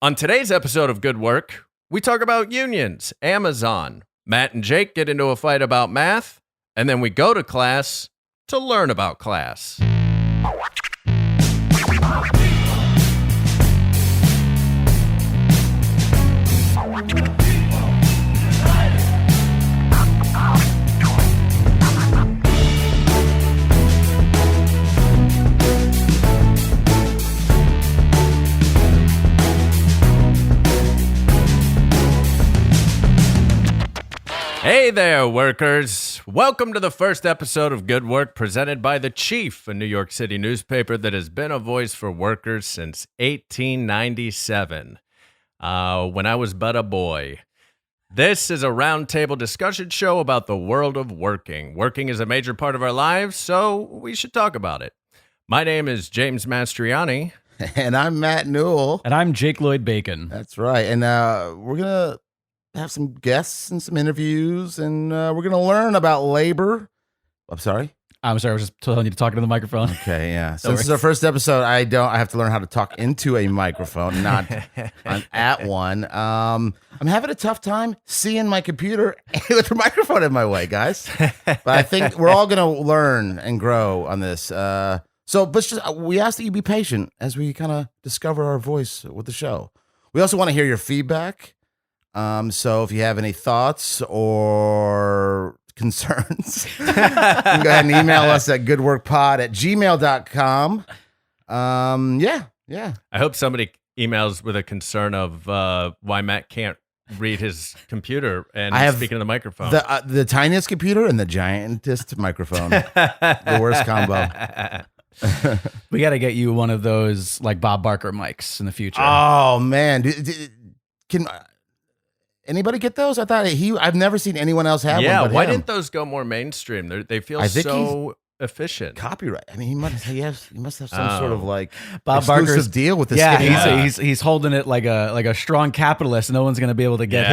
On today's episode of Good Work, we talk about unions, Amazon. Matt and Jake get into a fight about math, and then we go to class to learn about class. Hey there, workers. Welcome to the first episode of Good Work presented by The Chief, a New York City newspaper that has been a voice for workers since 1897, when I was but a boy. This is a roundtable discussion show about the world of working. Working is a major part of our lives, so we should talk about it. My name is James Mastriani. And I'm Matt Newell. And I'm Jake Lloyd Bacon. That's right. And we're going to have some guests and some interviews, and we're going to learn about labor. I'm sorry? I was just telling you to talk into the microphone. Okay, yeah. Since this is our first episode, I have to learn how to talk into a microphone, not at one. I'm having a tough time seeing my computer with the microphone in my way, guys. But I think we're all going to learn and grow on this. We ask that you be patient as we kind of discover our voice with the show. We also want to hear your feedback. So if you have any thoughts or concerns, you can go ahead and email us at goodworkpod@gmail.com. Yeah. I hope somebody emails with a concern of why Matt can't read his computer and speaking to the microphone. The tiniest computer and the giantest microphone. The worst combo. We got to get you one of those like Bob Barker mics in the future. Oh man, can anybody get those? I've never seen anyone else have one. Yeah, but why him. didn't those go more mainstream? They feel so efficient. Copyright. I mean, he must have some sort of like Bob exclusive Barker's deal with this. Yeah, he's holding it like a strong capitalist. No one's going to be able to get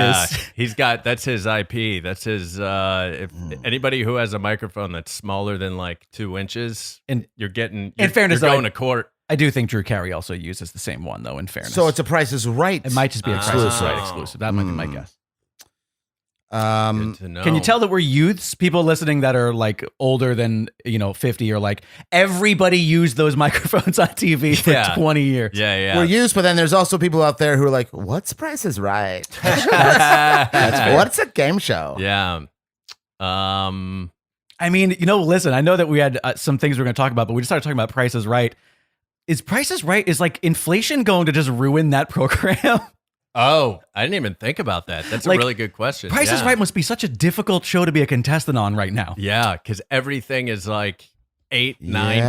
his. That's his IP. That's his. If anybody who has a microphone that's smaller than like 2 inches, in fairness, you're going to court. I do think Drew Carey also uses the same one, though, in fairness. So it's a Price is Right. It might just be a Price is Right exclusive. That might be my guess. Good to know. Can you tell that we're youths? People listening that are like older than 50 are like, everybody used those microphones on TV for 20 years. Yeah. We're youths, but then there's also people out there who are like, what's Price is Right? What's a game show? Yeah. I mean, listen, I know that we had some things we're going to talk about, but we just started talking about Price is Right. Is Price is Right, is like inflation going to just ruin that program? Oh, I didn't even think about that. That's a really good question. Price is Right must be such a difficult show to be a contestant on right now. Yeah, because everything is like 8, 9,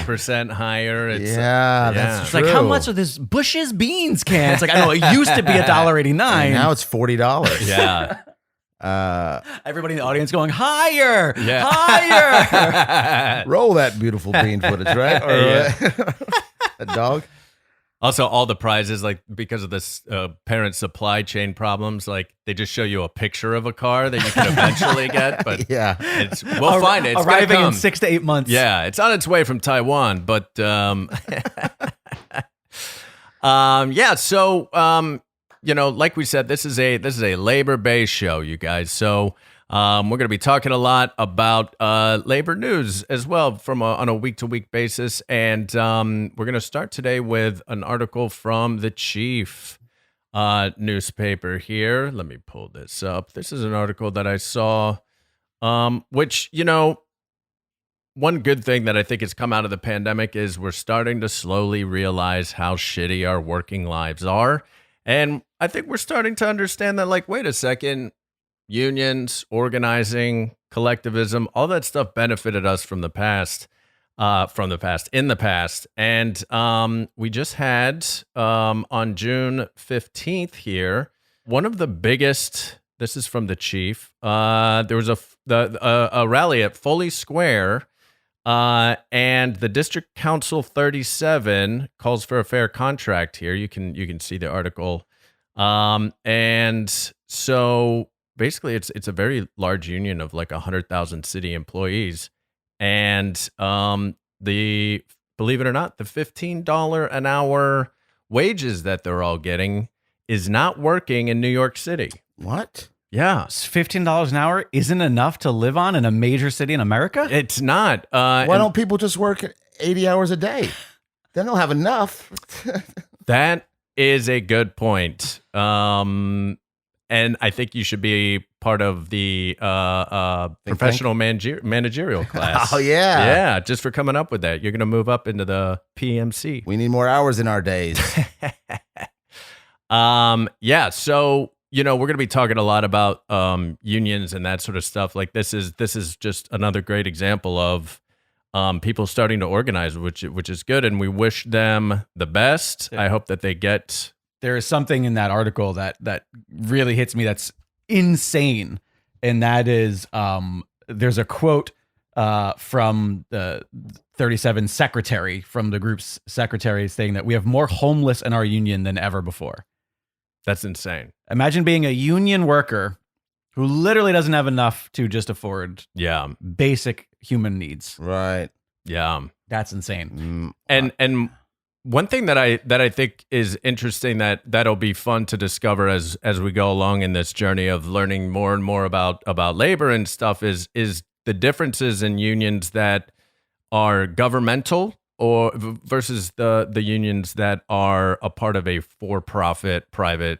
10% higher. That's It's true. like, how much of this Bush's beans can? It's like, I know it used to be $1.89. Now it's $40. Yeah. Everybody in the audience going, higher, Yeah. higher. Roll that beautiful bean footage, right? Or a dog. Also, all the prizes, like because of this parent supply chain problems, like they just show you a picture of a car that you can eventually get. But we'll find it. It's arriving in 6 to 8 months. Yeah, it's on its way from Taiwan. But So, like we said, this is a labor-based show, you guys. So we're going to be talking a lot about labor news as well on a week-to-week basis. And we're going to start today with an article from The Chief newspaper here. Let me pull this up. This is an article that I saw, which, one good thing that I think has come out of the pandemic is we're starting to slowly realize how shitty our working lives are. And I think we're starting to understand that, like, wait a second, unions, organizing, collectivism, all that stuff benefited us in the past. And we just had, on June 15th here, one of the biggest, this is from The Chief, there was a rally at Foley Square, and the District Council 37 calls for a fair contract here. You can see the article. And so basically it's a very large union of like 100,000 city employees. And believe it or not, the $15 an hour wages that they're all getting is not working in New York City. What? Yeah. $15 an hour isn't enough to live on in a major city in America? It's not. Why don't people just work 80 hours a day? Then they'll have enough. That is a good point. And I think you should be part of the professional managerial class. Oh, yeah. Yeah, just for coming up with that. You're going to move up into the PMC. We need more hours in our days. Yeah, so, we're going to be talking a lot about unions and that sort of stuff. Like this is just another great example of people starting to organize, which is good, and we wish them the best. I hope that they get. There is something in that article that really hits me that's insane, and that is there's a quote from the 37 secretary, from the group's secretary, saying that we have more homeless in our union than ever before. That's insane. Imagine being a union worker who literally doesn't have enough to just afford basic human needs. Right. Yeah. That's insane. And one thing that I think is interesting that'll be fun to discover as we go along in this journey of learning more and more about labor and stuff is the differences in unions that are governmental or versus the unions that are a part of a for-profit private,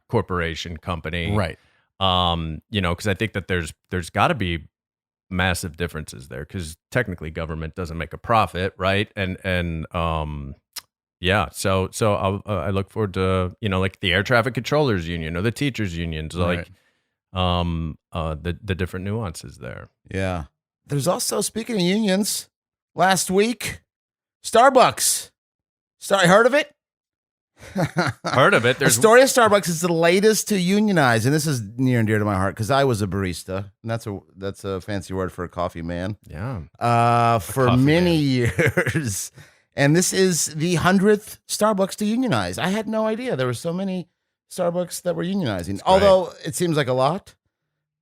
corporation company. Right. Because I think that there's got to be massive differences there, because technically government doesn't make a profit, right? And so I look forward to like the air traffic controllers union or the teachers unions, like the different nuances there. Yeah. There's also, speaking of unions, last week, Starbucks. Heard of it? Heard of it. Astoria Starbucks is the latest to unionize, and this is near and dear to my heart because I was a barista, and that's a fancy word for a coffee man. Yeah. For many years, and this is the 100th Starbucks to unionize. I had no idea there were so many Starbucks that were unionizing. Although it seems like a lot,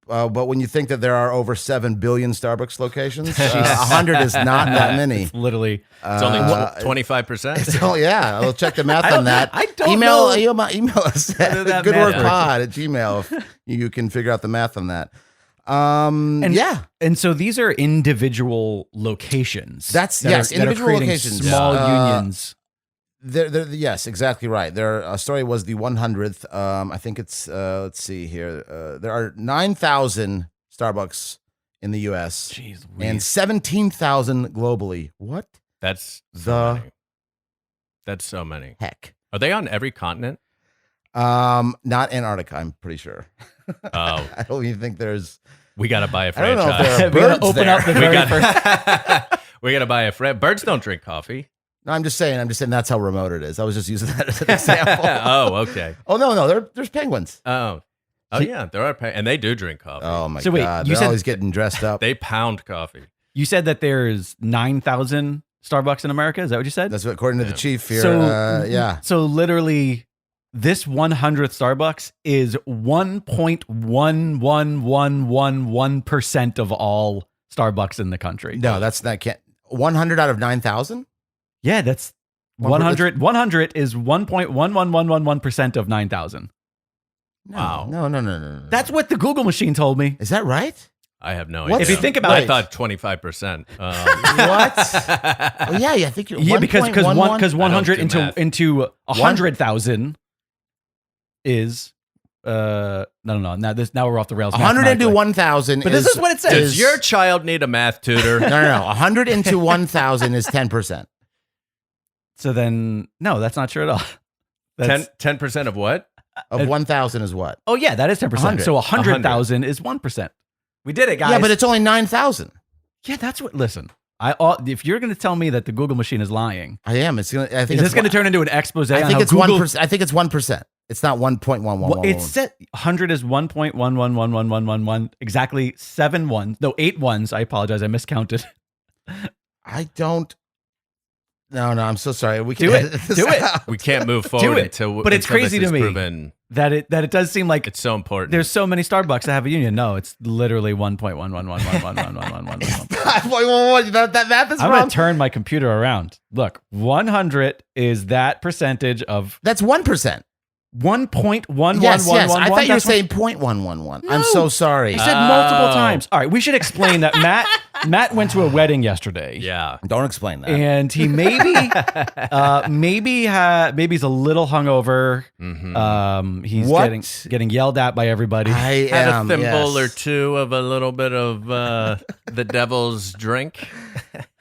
but when you think that there are over 7 billion Starbucks locations, 100 is not that many. It's literally, it's only 25%. Oh yeah, we'll check the math on that. I don't know. Email us at goodworkpod@gmail if you can figure out the math on that. And so these are individual locations. Individual locations, small unions. Yes, exactly right. Astoria was the 100th. I think it's let's see here. There are 9,000 Starbucks in the U.S. Jeez, and 17,000 globally. What? That's so many. Heck. Are they on every continent? Not Antarctica, I'm pretty sure. Oh. I don't even think there's. We got to buy a I don't know franchise. if there are birds there. Up the very first. We got to buy a franchise. Birds don't drink coffee. No, I'm just saying that's how remote it is. I was just using that as an example. Oh, okay. Oh, no, there's penguins. Oh, yeah, there are and they do drink coffee. Oh, my So wait, God. you They're said- always getting dressed up. They pound coffee. You said that there's 9,000 Starbucks in America. Is that what you said? That's what, according to the chief here. So, so literally, this 100th Starbucks is 1.11111% of all Starbucks in the country. No, that's not. 100 out of 9,000? Yeah, that's 100. 100 is 1.11111% of 9,000. Wow. No. That's what the Google machine told me. Is that right? I have no What? idea. If you think about I it, thought 25%. What? Oh, yeah, I think you're. yeah, because 100 math. into 100,000 is no. Now we're off the rails. 100 into 1,000. But this is what it says. Does your child need a math tutor? No. 100 into 1,000 is 10%. So then, no, that's not true at all. 10% of what? Of 1,000 is what? Oh yeah, that is 10%. 100. So 100,000 is 1%. We did it, guys. Yeah, but it's only 9,000. Yeah, that's what. Listen, if you're going to tell me that the Google machine is lying, I am. It's gonna. I think is this going to turn into an expose? I on think how it's Google, 1%. I think it's 1%. It's not 1.111. Well, it's set 100 is 1.1111111. Exactly 7 ones. No, 8 ones. I apologize. I miscounted. I don't. No, I'm so sorry. We Do can it. Do it. We can't move forward it. until. But it's until crazy this to is me. Proven. That it does seem like It's so important. there's so many Starbucks that have a union. No, it's literally 1.111111111. Wait, that math is I'm wrong. gonna turn my computer around. Look, 100 is that percentage of That's 1%. 1.1111. Yes. I thought you were That's saying 0.111. I'm so sorry. I said multiple times. All right, we should explain that Matt went to a wedding yesterday. Yeah. Don't explain that. And he maybe he's a little hungover. He's What? getting yelled at by everybody. I Had am, a thimble yes. or two of a little bit of the devil's drink.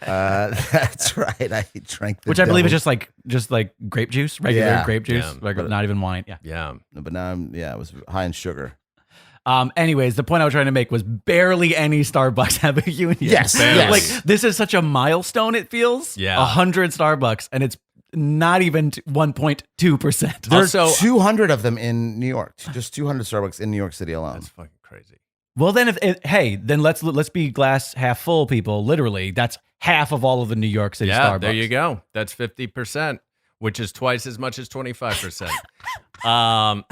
That's right. I drank the Which I believe is devil- just like grape juice, regular Yeah. grape juice, Yeah. like not even wine. Yeah. Yeah. But now it was high in sugar. Anyways, the point I was trying to make was barely any Starbucks have a union. Yes. Like this is such a milestone. It feels. Yeah. 100 Starbucks, and it's not even 1.2%. There's Also- 200 of them in New York. Just 200 Starbucks in New York City alone. That's fucking crazy. Well, then then let's be glass half full, people. Literally, that's half of all of the New York City Yeah, Starbucks. there you go. That's 50%, which is twice as much as 25%. One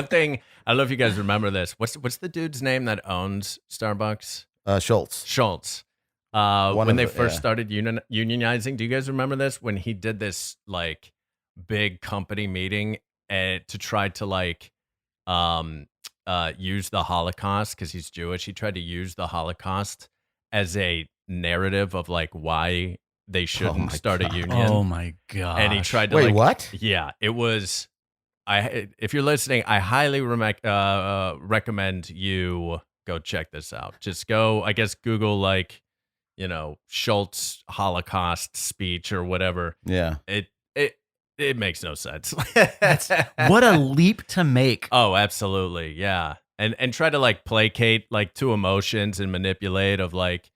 thing, I don't know if you guys remember this. What's the dude's name that owns Starbucks? Schultz. Schultz. One When of they the- first yeah. started unionizing, do you guys remember this? When he did this like big company meeting to try to like use the Holocaust because he's Jewish. He tried to use the Holocaust as a narrative of like why they shouldn't my start God. a union. Oh my god! And he tried to Wait, like, what? Yeah, it was. If you're listening, I highly recommend you go check this out. Just go, I guess, Google like, Schultz Holocaust speech or whatever. Yeah. It makes no sense. What a leap to make. Oh, absolutely, yeah. And try to like placate like to emotions and manipulate of like,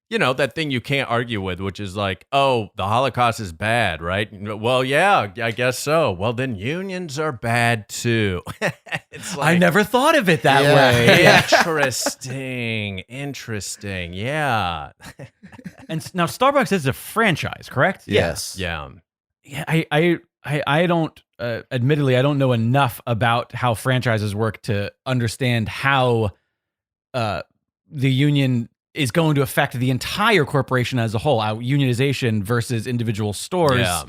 that thing you can't argue with, which is like, oh, the Holocaust is bad, right? Well, yeah, I guess so. Well, then unions are bad too. It's like, I never thought of it that Yeah. way. Interesting. Yeah. And now Starbucks is a franchise, correct? Yes. Yeah. Yeah, I don't. Admittedly, I don't know enough about how franchises work to understand how the union is going to affect the entire corporation as a whole. Unionization versus individual stores. Yeah.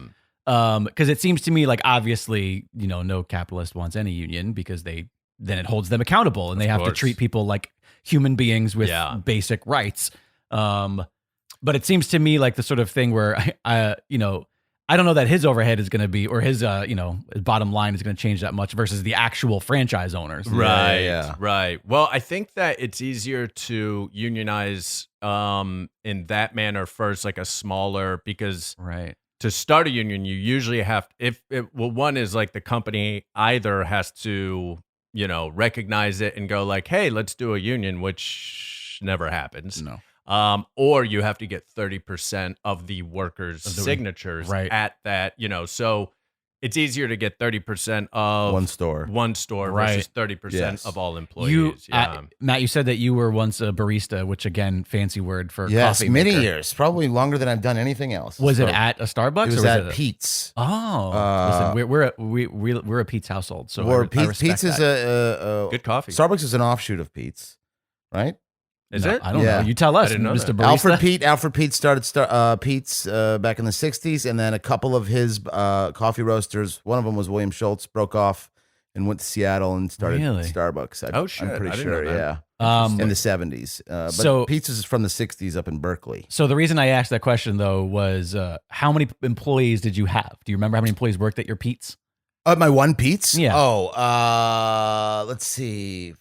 Because it seems to me like obviously, no capitalist wants any union because then it holds them accountable and they have to course. treat people like human beings with Yeah. basic rights. But it seems to me like the sort of thing where I don't know that his overhead is going to be, or his his bottom line is going to change that much versus the actual franchise owners. Right. yeah. Right. Well, I think that it's easier to unionize in that manner first, like a smaller, because Right. to start a union, you usually have, one is like the company either has to, recognize it and go like, hey, let's do a union, which never happens. No. Or you have to get 30% of the workers' signatures right. at that, so it's easier to get 30% of One store. Right. versus 30% Yes. of all employees. Matt, you said that you were once a barista, which again, fancy word for Yes, coffee many maker. years. Probably longer than I've done anything else. Was it So at a Starbucks? It was or at it Pete's. Oh, listen, we're a Pete's household, so I respect Pete's is that. a Good coffee. Starbucks is an offshoot of Pete's, right? Is No, it? I don't Yeah. know. You tell us, I didn't know Mr. that. Barista. Alfred Pete started Pete's back in the 60s, and then a couple of his coffee roasters, one of them was William Schultz, broke off and went to Seattle and started Really? Starbucks. Oh, shit. I'm I pretty didn't sure, know that. yeah. Um, In the 70s. But so- Pete's is from the 60s up in Berkeley. So the reason I asked that question though was how many employees did you have? Do you remember how many employees worked at your Pete's? My one Pete's? Yeah. Oh, let's see.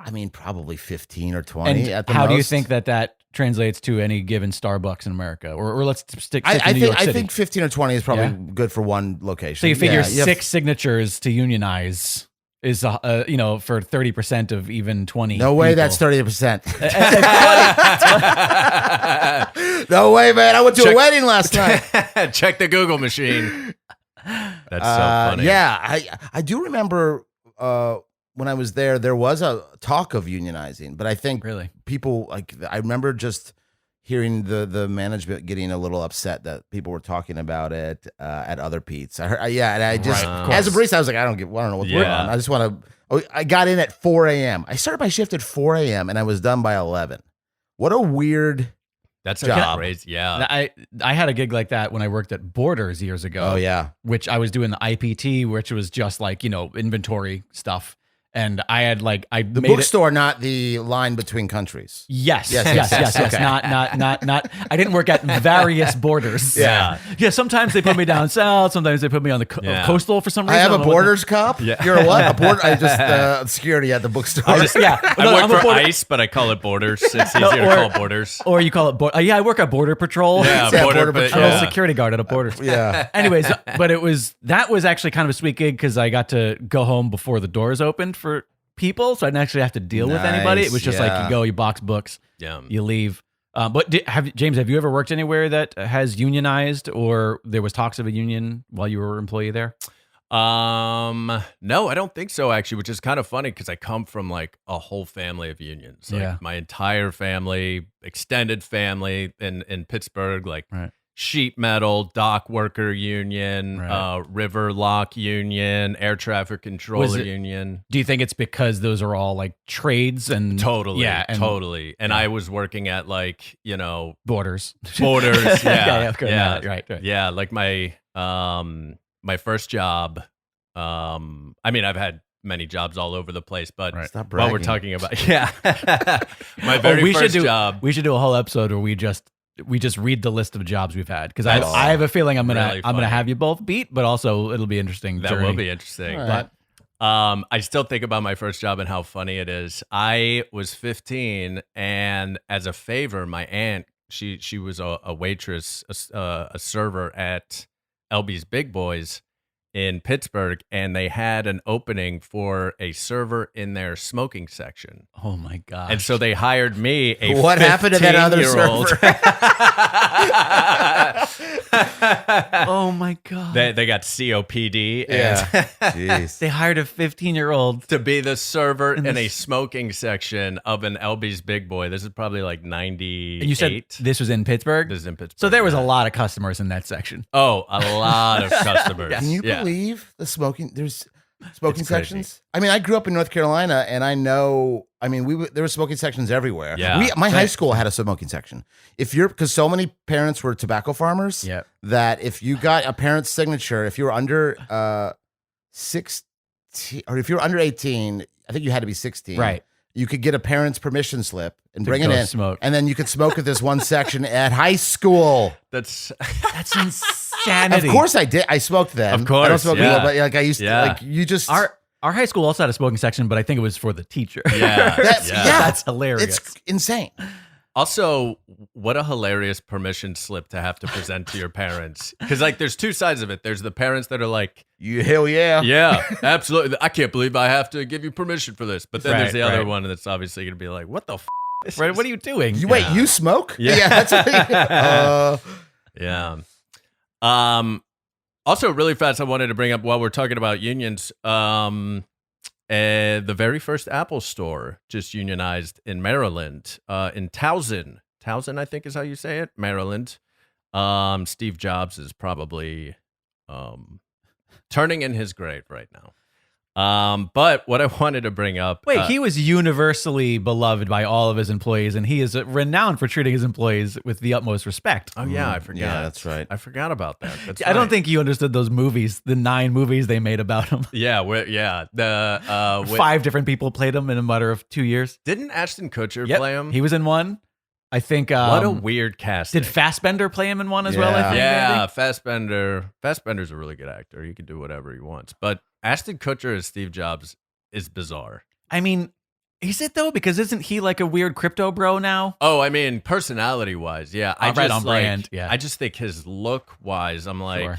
I mean, probably 15 or 20 And at the how do you most. think that translates to any given Starbucks in America? Or let's stick I to New York City. think 15 or 20 is probably Yeah. good for one location. So you figure Yeah, have- 6 signatures to unionize is for 30% of even 20. No way people. that's 30%. No way, man. I went to a Check- wedding last night. Check the Google machine. That's so funny. Yeah, I do remember when I was there was a talk of unionizing, but I think Really? people I remember just hearing the management getting a little upset that people were talking about it at other Pete's. I heard, and I just as a barista, I was like, I don't know what's going on. I just want to. I got in at 4 a.m. I started my shift at 4 a.m. and I was done by 11. What a weird. That's job. Crazy. Yeah. I had a gig like that when I worked at Borders years ago. Oh yeah. Which I was doing the IPT, which was just like, inventory stuff. And I had the bookstore, not the line between countries. Yes. Okay. Not. I didn't work at various Borders. Yeah. Sometimes they put me down south. Sometimes they put me on the coastal for some reason. I have a Borders cup. Yeah. You're a what? I just security at the bookstore. I work for ICE, but I call it Borders. It's easier to call Borders. Or you call it I work at Border Patrol. Yeah, Border Patrol. I'm a security guard at a Borders. Yeah. Anyways, but that was actually kind of a sweet gig because I got to go home before the doors opened for people, so I didn't actually have to deal with anybody. It was just like you go, you box books, you leave. But James, have you ever worked anywhere that has unionized, or there was talks of a union while you were an employee there? No, I don't think so, actually, which is kind of funny because I come from like a whole family of unions. Like my entire family, extended family in Pittsburgh, like sheet metal, dock worker union, river lock union, air traffic controller union. Do you think it's because those are all like trades and totally. And I was working at like, Borders. Right. Yeah. Like my first job, I mean, I've had many jobs all over the place, but while we're talking about, my very first job. We should do a whole episode where we just read the list of jobs we've had, because I have a feeling I'm gonna have you both beat, but also it'll be interesting. That will be interesting. Right. But I still think about my first job and how funny it is. I was 15, and as a favor, my aunt, she was a waitress, a server at LB's Big Boys in Pittsburgh, and they had an opening for a server in their smoking section. Oh my god! And so they hired me. What happened to that other server? Oh my god! They got COPD. Yeah. Jeez. They hired a 15-year-old to be the server in a smoking section of an LB's Big Boy. This is probably like 98. And you said this was in Pittsburgh? This is in Pittsburgh. So there was a lot of customers in that section. Oh, a lot of customers. Can you believe the smoking? There's smoking sections. I mean, I grew up in North Carolina, and I know. I mean, there were smoking sections everywhere. Yeah, my high school had a smoking section. Because so many parents were tobacco farmers. That if you got a parent's signature, if you were under 16, or if you were under 18, I think you had to be 16. Right. You could get a parent's permission slip and bring it in, smoke. And then you could smoke at this one section at high school. That's insanity. Of course I did. I smoked then. Of course, I don't smoke anymore, but like I used to. Like you just our high school also had a smoking section, but I think it was for the teacher. Yeah, that's hilarious. It's insane. Also, what a hilarious permission slip to have to present to your parents. Because, like, there's two sides of it. There's the parents that are like, hell yeah. Yeah, absolutely. I can't believe I have to give you permission for this. But then there's the other one that's obviously going to be like, what the f***? Right, what are you doing? Wait, you smoke? Yeah. That's what yeah. Also, really fast, I wanted to bring up while we're talking about unions, the very first Apple store just unionized in Maryland, in Towson. Towson, I think is how you say it, Maryland. Steve Jobs is probably turning in his grave right now. But what I wanted to bring up... Wait, he was universally beloved by all of his employees, and he is renowned for treating his employees with the utmost respect. Oh, yeah, I forgot. Yeah, that's right. I forgot about that. I don't think you understood those movies, the 9 movies they made about him. Yeah, the 5 different people played him in a matter of 2 years. Didn't Ashton Kutcher play him? He was in one. I think... what a weird casting. Did Fassbender play him in one as well? I think, yeah, Fassbender. Fassbender's a really good actor. He can do whatever he wants. But Ashton Kutcher as Steve Jobs is bizarre. I mean, is it though? Because isn't he like a weird crypto bro now? Oh, I mean, personality-wise, yeah. Right on brand, yeah. I just think his look-wise, I'm like,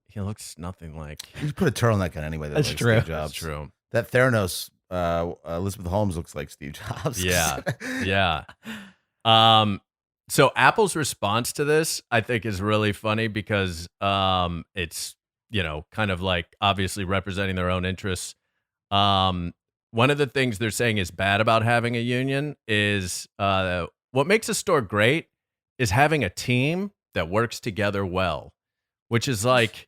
he looks nothing like... You just put a turtleneck on anyway. That's true. Steve Jobs. That's true. That Theranos, Elizabeth Holmes looks like Steve Jobs. Yeah, yeah. So Apple's response to this, I think, is really funny because it's, kind of like obviously representing their own interests. One of the things they're saying is bad about having a union is what makes a store great is having a team that works together well, which is like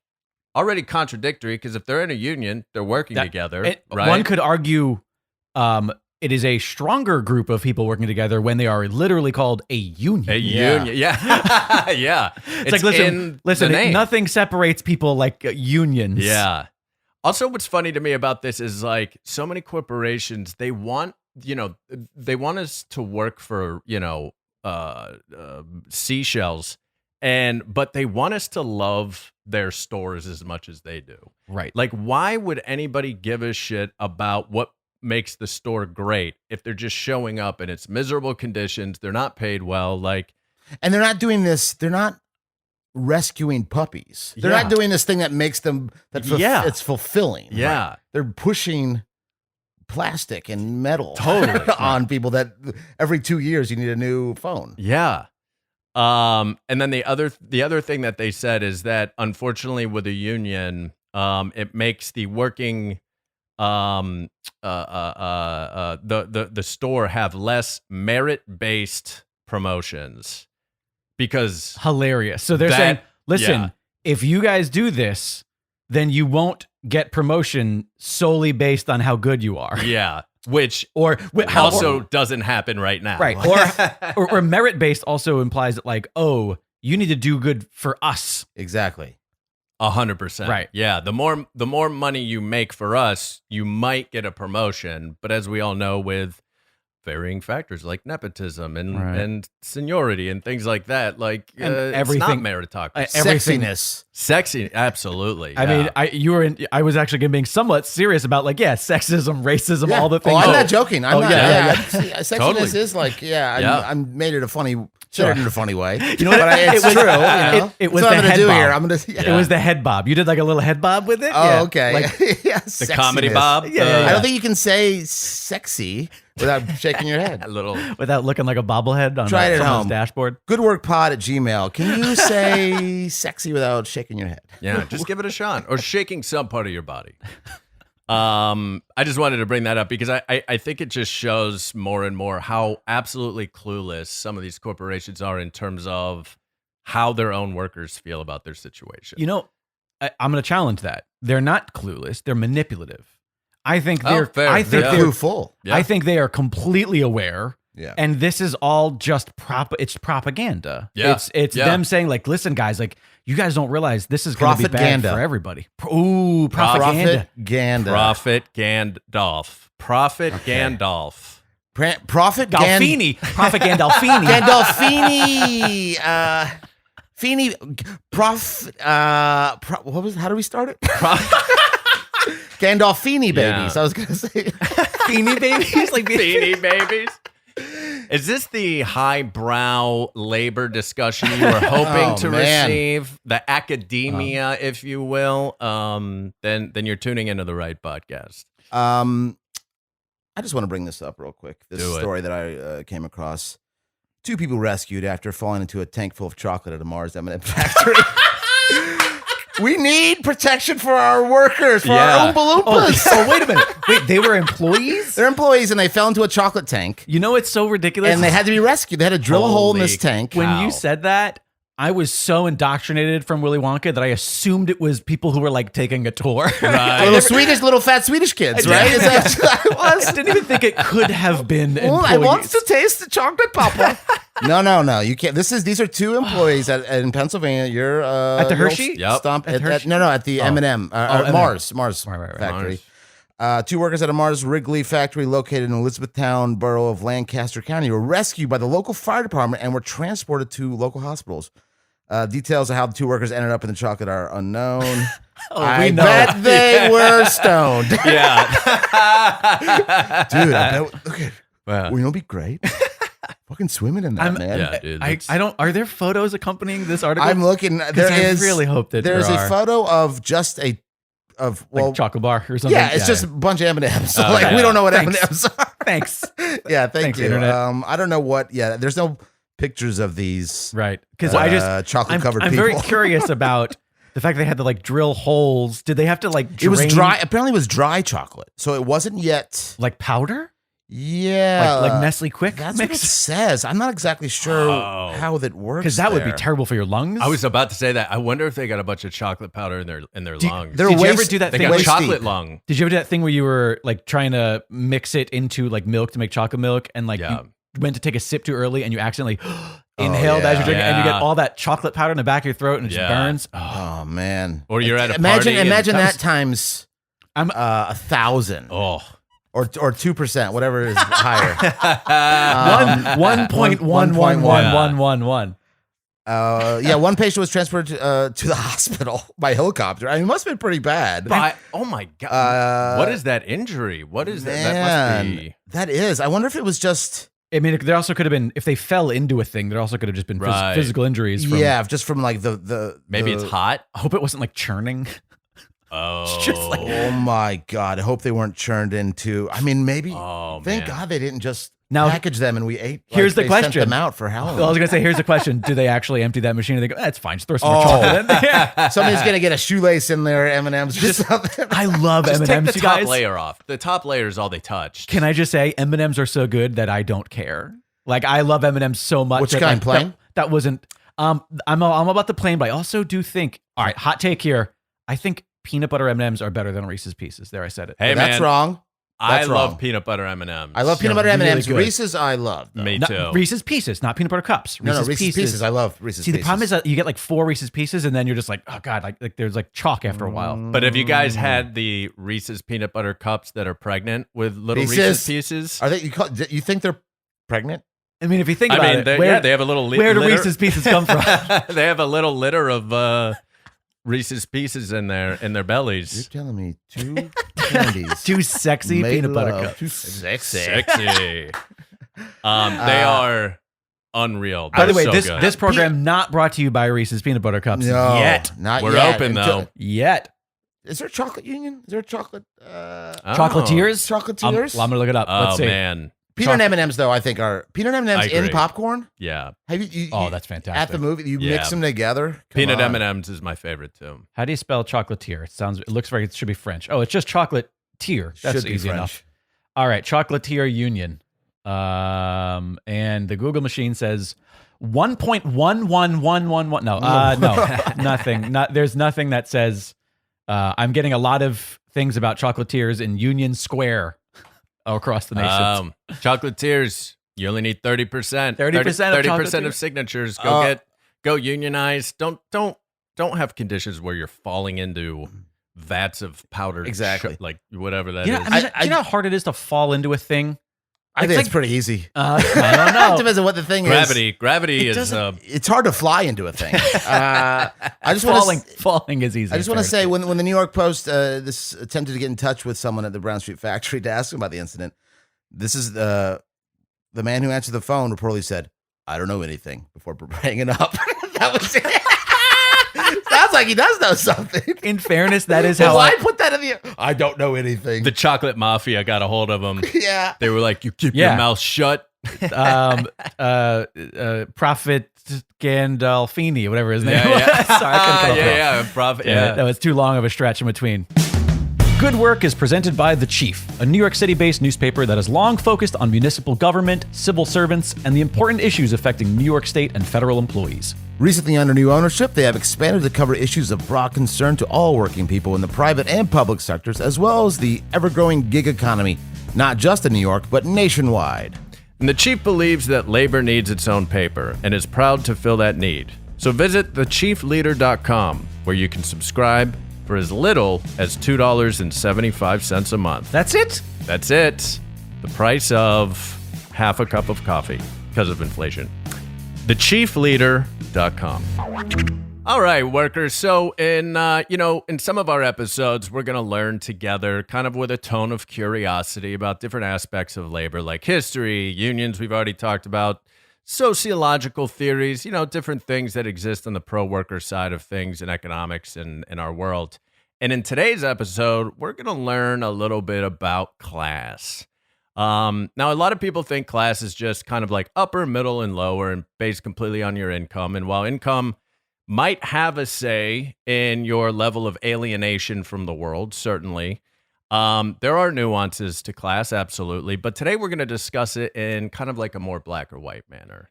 already contradictory because if they're in a union, they're working together, right? One could argue it is a stronger group of people working together when they are literally called a union. A union, yeah. Yeah. It's like, listen, nothing separates people like unions. Yeah. Also, what's funny to me about this is like so many corporations, they want us to work for, seashells, but they want us to love their stores as much as they do. Right. Like, why would anybody give a shit about what makes the store great if they're just showing up and it's miserable conditions, they're not paid well, and they're not doing this, they're not rescuing puppies. They're not doing this thing that makes them it's fulfilling. Yeah. Right? They're pushing plastic and metal on people that every 2 years you need a new phone. Yeah. And then the other thing that they said is that unfortunately with a union, it makes the working the store have less merit-based promotions because hilarious. So they're saying, listen, if you guys do this, then you won't get promotion solely based on how good you are. Yeah. Which doesn't happen right now. Right. Or merit-based also implies that like, oh, you need to do good for us. Exactly. 100%. Right. Yeah. The more money you make for us, you might get a promotion. But as we all know, with varying factors like nepotism and seniority and things like that, like it's not meritocracy. Sexiness. Sexy. Absolutely. I mean, I was actually being somewhat serious about like, sexism, racism, all the things. I'm not joking. I'm not. Sexiness Totally. is like, I made it a funny. Said it in a funny way. You know what? But it's true. It was what the I'm head do bob. here. It was the head bob. You did like a little head bob with it. Oh, okay. Like, the comedy bob. I don't think you can say sexy without shaking your head. A little without looking like a bobblehead on someone's dashboard. Goodworkpod@gmail.com. Can you say sexy without shaking your head? Yeah, just give it a shot or shaking some part of your body. I just wanted to bring that up because I think it just shows more and more how absolutely clueless some of these corporations are in terms of how their own workers feel about their situation. You know, I'm going to challenge that. They're not clueless. They're manipulative. I think they're clueful. I think they are completely aware. Yeah. And this is all just it's propaganda. Yeah. It's them saying like, listen, guys, like you guys don't realize this is going to be bad for everybody. Ooh, propaganda. Prophet Gandalf. Prophet Gandalf. Prophet Gandalfini. Prophet Gandalfini. Gandalfini. What was? How do we start it? Gandalfini babies. Yeah. I was gonna say Feeny babies, like Beanie babies. Is this the highbrow labor discussion you were hoping to receive? The academia, if you will? Then you're tuning into the right podcast. I just want to bring this up real quick. This story that I came across. 2 people rescued after falling into a tank full of chocolate at a Mars M&M factory. We need protection for our workers, for our Oompa Loompas. Oh, wait a minute. Wait, they were employees? They're employees, and they fell into a chocolate tank. You know, it's so ridiculous. And they had to be rescued. They had to drill a hole in this tank. When you said that, I was so indoctrinated from Willy Wonka that I assumed it was people who were like taking a tour. Right. little fat Swedish kids, right? Is that what I was? I didn't even think it could have been employees. I want to taste the chocolate, Papa. No. You can't. These are 2 employees in Pennsylvania. You're at the Hershey? Yep. Stomp at the M&M, Mars Right. factory. 2 workers at a Mars Wrigley factory located in Elizabethtown borough of Lancaster County were rescued by the local fire department and were transported to local hospitals. Details of how the 2 workers ended up in the chocolate are unknown. I bet they were stoned. Yeah. Dude, I bet. Okay. Wow. Well, you know, it'd be great. Fucking swimming in that, man. Yeah, dude. I don't. Are there photos accompanying this article? I'm looking. I really hope that there's a photo of just like chocolate bar or something. Yeah, it's just a bunch of M&Ms. So we don't know what M&Ms are. Thanks. Yeah, thanks you. Internet. I don't know what. Yeah, there's no pictures of these. Right. Because chocolate covered people. I'm very curious about the fact they had to like drill holes. Did they have to like drain? It was dry. Apparently, it was dry chocolate, so it wasn't yet like powder. Yeah. like Nestle Quick That's what it mix? says. I'm not exactly sure how that works. Because that would be there. terrible for your lungs. I was about to say that. I wonder if they got a bunch of chocolate powder in their lungs. They're Did you way ever do that They thing? got way chocolate steep. lung. Did you ever do that thing where you were like trying to mix it into like milk to make chocolate milk, and like Yeah. you went to take a sip too early and you accidentally inhaled as you're drinking, and you Yeah. get all that chocolate powder in the back of your throat and it just Yeah. burns? Oh man. Or you're at a imagine party and- imagine That that was- times I'm 1,000 Oh. or 2%, whatever is higher. 1.11111. Yeah, one patient was transferred to the hospital by helicopter. I mean, it must have been pretty bad. Oh my God. What is that injury? What is that? That must be. That is. I wonder if it was just I mean, there also could have been, if they fell into a thing, there also could have just been Right. physical injuries. From, just from like the Maybe it's hot. I hope it wasn't like churning. Oh. just like- Oh my God! I hope they weren't churned into. I mean, maybe. Oh, Thank man. God they didn't just Now- package them and we ate. Here's the they sent question. them out for Halloween. Well, I was going to say, here's the question. Do they actually empty that machine and they go, that's fine. Just throw some more chocolate in there. Somebody's gonna get a shoelace in their M&Ms or something. I love Just M&Ms, take the you top guys. layer off. The top layer is all they touched. Can I just say, M&Ms are so good that I don't care. Like, I love M&Ms so much. Which that, kind, like, plain? That wasn't, I'm about the plain, but I also do think, all right, hot take here. I think peanut butter M&Ms are better than Reese's Pieces. There, I said it. Hey, That's man. wrong. I That's love wrong. peanut butter M&Ms. I love peanut butter really M&Ms. good. Reese's, I love. though. Me Not- too. Reese's Pieces, not peanut butter cups. No, Reese's Pieces. I love Reese's See, Pieces. the problem is that you get like 4 Reese's Pieces, and then you're just like, oh god, like there's like chalk after a while. But have you guys had the Reese's peanut butter cups that are pregnant with little Reese's? Reese's Pieces? Are they? You think they're pregnant? I mean, if you think I about mean, it, they have a little where do litter. Reese's Pieces come from? They have a little litter of Reese's Pieces in their You're bellies. telling me 2 candies. Too sexy made peanut butter love. cups. Too sexy. Sexy. They are unreal. By the They're way, so good. this program not brought to you by Reese's peanut butter cups No, yet. not We're yet. open Until- though. Yet. Is there a chocolate union? Is there a chocolate? Oh. Chocolatiers? Chocolatiers? I'm gonna look it up. Oh Let's see. man, Peanut M&Ms though, I think are peanut I M&Ms in agree. popcorn. yeah. Have you Oh, that's fantastic. at the movie? You Yeah. mix them together. Come Peanut on. M&Ms is my favorite too. How do you spell chocolatier? It looks like it should be French. Oh, it's just chocolatier. That's Should be easy French. enough. All right, chocolatier union. And the Google machine says 1.11111. No, no, nothing. There's nothing that says. I'm getting a lot of things about chocolatiers in Union Square across the nation. Chocolatiers, you only need 30%. 30% of 30% chocolatiers? of signatures. Go unionize. Don't have conditions where you're falling into vats of powdered Exactly. like whatever that is. You know, I mean, you know how hard it is to fall into a thing? I think it's pretty easy. I don't know. Depends on what the thing Gravity is. is It's hard to fly into a thing. I just want to. Falling is easy. I just want to say when the New York Post this attempted to get in touch with someone at the Brown Street factory to ask him about the incident. This is the man who answered the phone reportedly said, "I don't know anything," before hanging up. That was it. Sounds like he does know something. in fairness, that is how Why put that in the? I don't know anything. the chocolate mafia got a hold of him. Yeah. They were like, "You keep Yeah. your mouth shut." Prophet Gandalfini, whatever his name Yeah, was. yeah. Sorry, I couldn't come up with it. yeah. Profit. Yeah. That was too long of a stretch in between. Good Work is presented by The Chief, a New York City-based newspaper that has long focused on municipal government, civil servants, and the important issues affecting New York State and federal employees. Recently, under new ownership, they have expanded to cover issues of broad concern to all working people in the private and public sectors, as well as the ever-growing gig economy, not just in New York, but nationwide. And the chief believes that labor needs its own paper and is proud to fill that need. So visit thechiefleader.com, where you can subscribe for as little as $2.75 a month. That's it? That's it. The price of half a cup of coffee because of inflation. Thechiefleader.com. All right, workers. So in some of our episodes, we're going to learn together kind of with a tone of curiosity about different aspects of labor, like history, unions we've already talked about, sociological theories, different things that exist on the pro-worker side of things in economics and in our world. And in today's episode, we're going to learn a little bit about class. Now, a lot of people think class is just kind of like upper, middle, and lower and based completely on your income. And while income might have a say in your level of alienation from the world, certainly, There are nuances to class, absolutely, but today we're going to discuss it in kind of like a more black or white manner.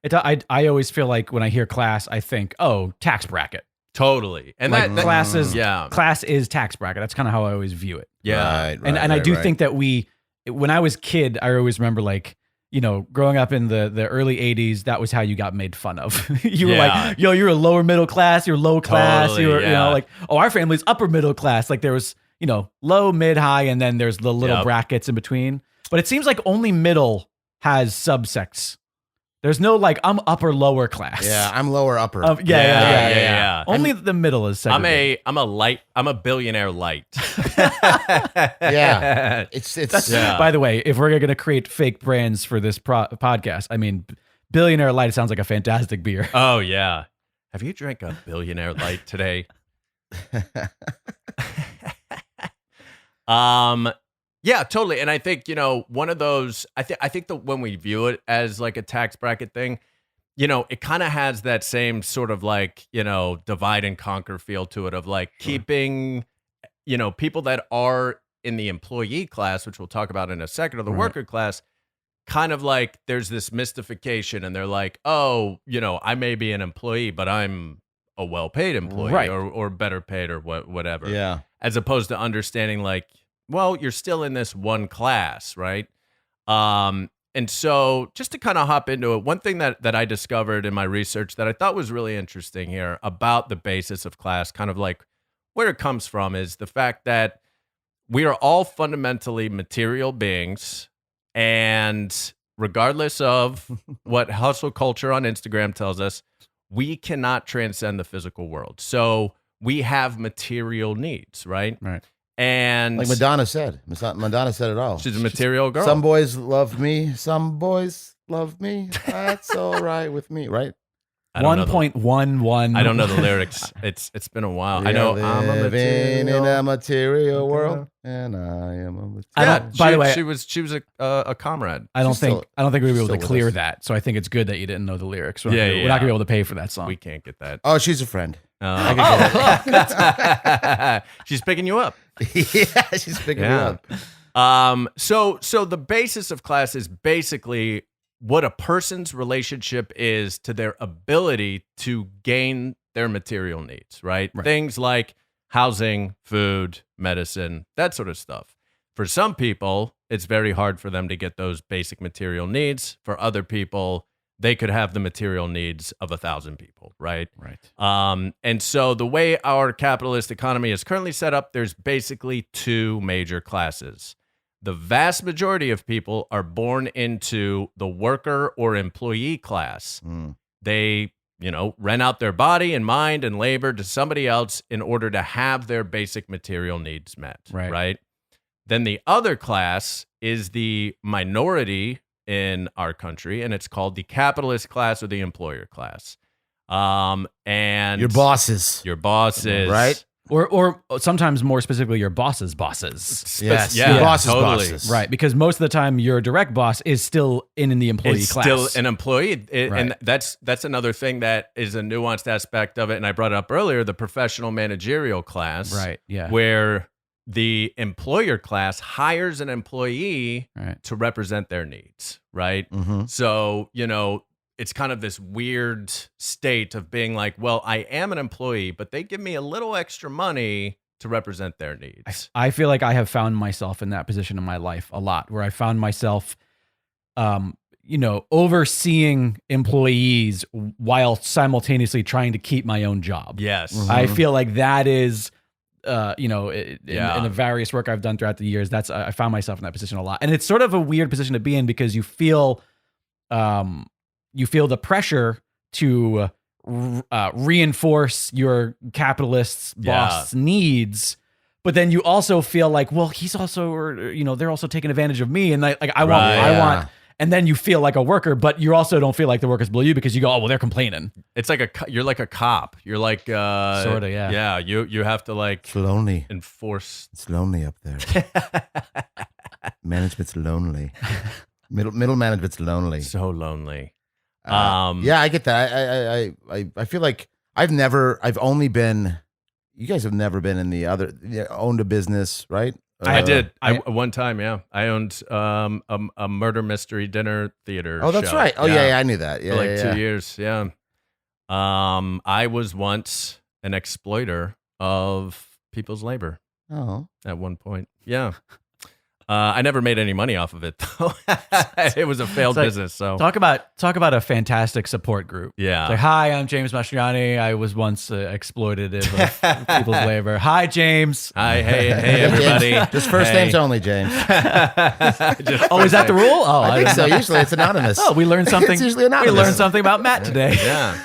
I always feel like when I hear class, I think, oh, tax bracket. Totally. And Like class is tax bracket. That's kind of how I always view it. Yeah. And I do think that when I was a kid, I always remember like, growing up in the early 80s, that was how you got made fun of. You were like, yo, you're a lower middle class, you're low class, Totally, you're, yeah. like, oh, our family's upper middle class. Like there was, low, mid, high, and then there's the little brackets in between. But it seems like only middle has subsects. There's no like, I'm upper, lower class. Yeah, I'm lower upper. Yeah. Only the middle is segregated. I'm a billionaire light. Yeah. It's By the way, if we're going to create fake brands for this podcast, I mean, Billionaire Light sounds like a fantastic beer. Oh, yeah. Have you drank a billionaire light today? Yeah, totally. And I think, one of those, I think that when we view it as like a tax bracket thing, it kind of has that same sort of like, divide and conquer feel to it of like keeping, people that are in the employee class, which we'll talk about in a second, or the worker class, kind of like there's this mystification and they're like, oh, I may be an employee, but I'm a well-paid employee or better paid or whatever. Yeah. As opposed to understanding like, well, you're still in this one class, right? And so just to kind of hop into it, one thing that I discovered in my research that I thought was really interesting here about the basis of class, kind of like where it comes from, is the fact that we are all fundamentally material beings, and regardless of what hustle culture on Instagram tells us, we cannot transcend the physical world. So we have material needs, right? Right. And like Madonna said. Madonna said it all. She's a material girl. Some boys love me. Some boys love me. That's all right with me, right? 1.11. I don't know the lyrics. It's been a while. I know I'm a living material in a material world, and I am a material. I don't- by the way, she was a comrade. I don't think we're going to be able still to with clear us. that. So I think it's good that you didn't know the lyrics. We're Yeah, not yeah. going to be able to pay for that song. We can't get that. Oh, she's a friend. She's picking you up. Yeah, she's picking me Yeah. up. So the basis of class is basically what a person's relationship is to their ability to gain their material needs, right? Things like housing, food, medicine, that sort of stuff. For some people, it's very hard for them to get those basic material needs. For other people, they could have the material needs of 1,000 people, right? Right. And so the way our capitalist economy is currently set up, there's basically two major classes. The vast majority of people are born into the worker or employee class. They, rent out their body and mind and labor to somebody else in order to have their basic material needs met, right? Then the other class is the minority in our country, and it's called the capitalist class or the employer class. And Your bosses, right? Or sometimes more specifically, your boss's bosses. Yes, Yeah, your boss's totally. bosses. Right. Because most of the time, your direct boss is still in the employee It's class. still an employee. Right. And that's another thing that is a nuanced aspect of it. And I brought it up earlier, the professional managerial class. Right. Yeah. Where the employer class hires an employee to represent their needs, right? Mm-hmm. So, it's kind of this weird state of being like, well, I am an employee, but they give me a little extra money to represent their needs. I feel like I have found myself in that position in my life a lot, where I found myself, overseeing employees while simultaneously trying to keep my own job. Yes. Mhm. I feel like that is, in the various work I've done throughout the years, I found myself in that position a lot. And it's sort of a weird position to be in because you feel the pressure to reinforce your capitalist's boss needs, but then you also feel like, well, he's also, they're also taking advantage of me, and I want, and then you feel like a worker, but you also don't feel like the workers below you because you go, oh, well, they're complaining. It's like you're like a cop. You're like Sorta, yeah. Yeah, you have to like It's lonely. enforce. It's lonely up there. Management's lonely. Middle management's lonely. So lonely. Yeah, I get that. I feel like you guys have never been in the other, owned a business, right? I did. One time, yeah. I owned a murder mystery dinner theater. Oh, that's show. right. Oh, yeah, I knew that. Yeah, for like yeah, 2 years. Yeah. I was once an exploiter of people's labor. Oh, at one point. Yeah. I never made any money off of it though. It was a failed business. So talk about a fantastic support group. Yeah. It's like, hi, I'm James Mastriani. I was once exploitative of people's labor. Hi, James. Hi, hey, everybody. James. Just first names only, James. Is that the rule? Oh, I think so. Usually it's anonymous. Oh, we learned something. It's usually anonymous. We learned something about Matt today. Yeah.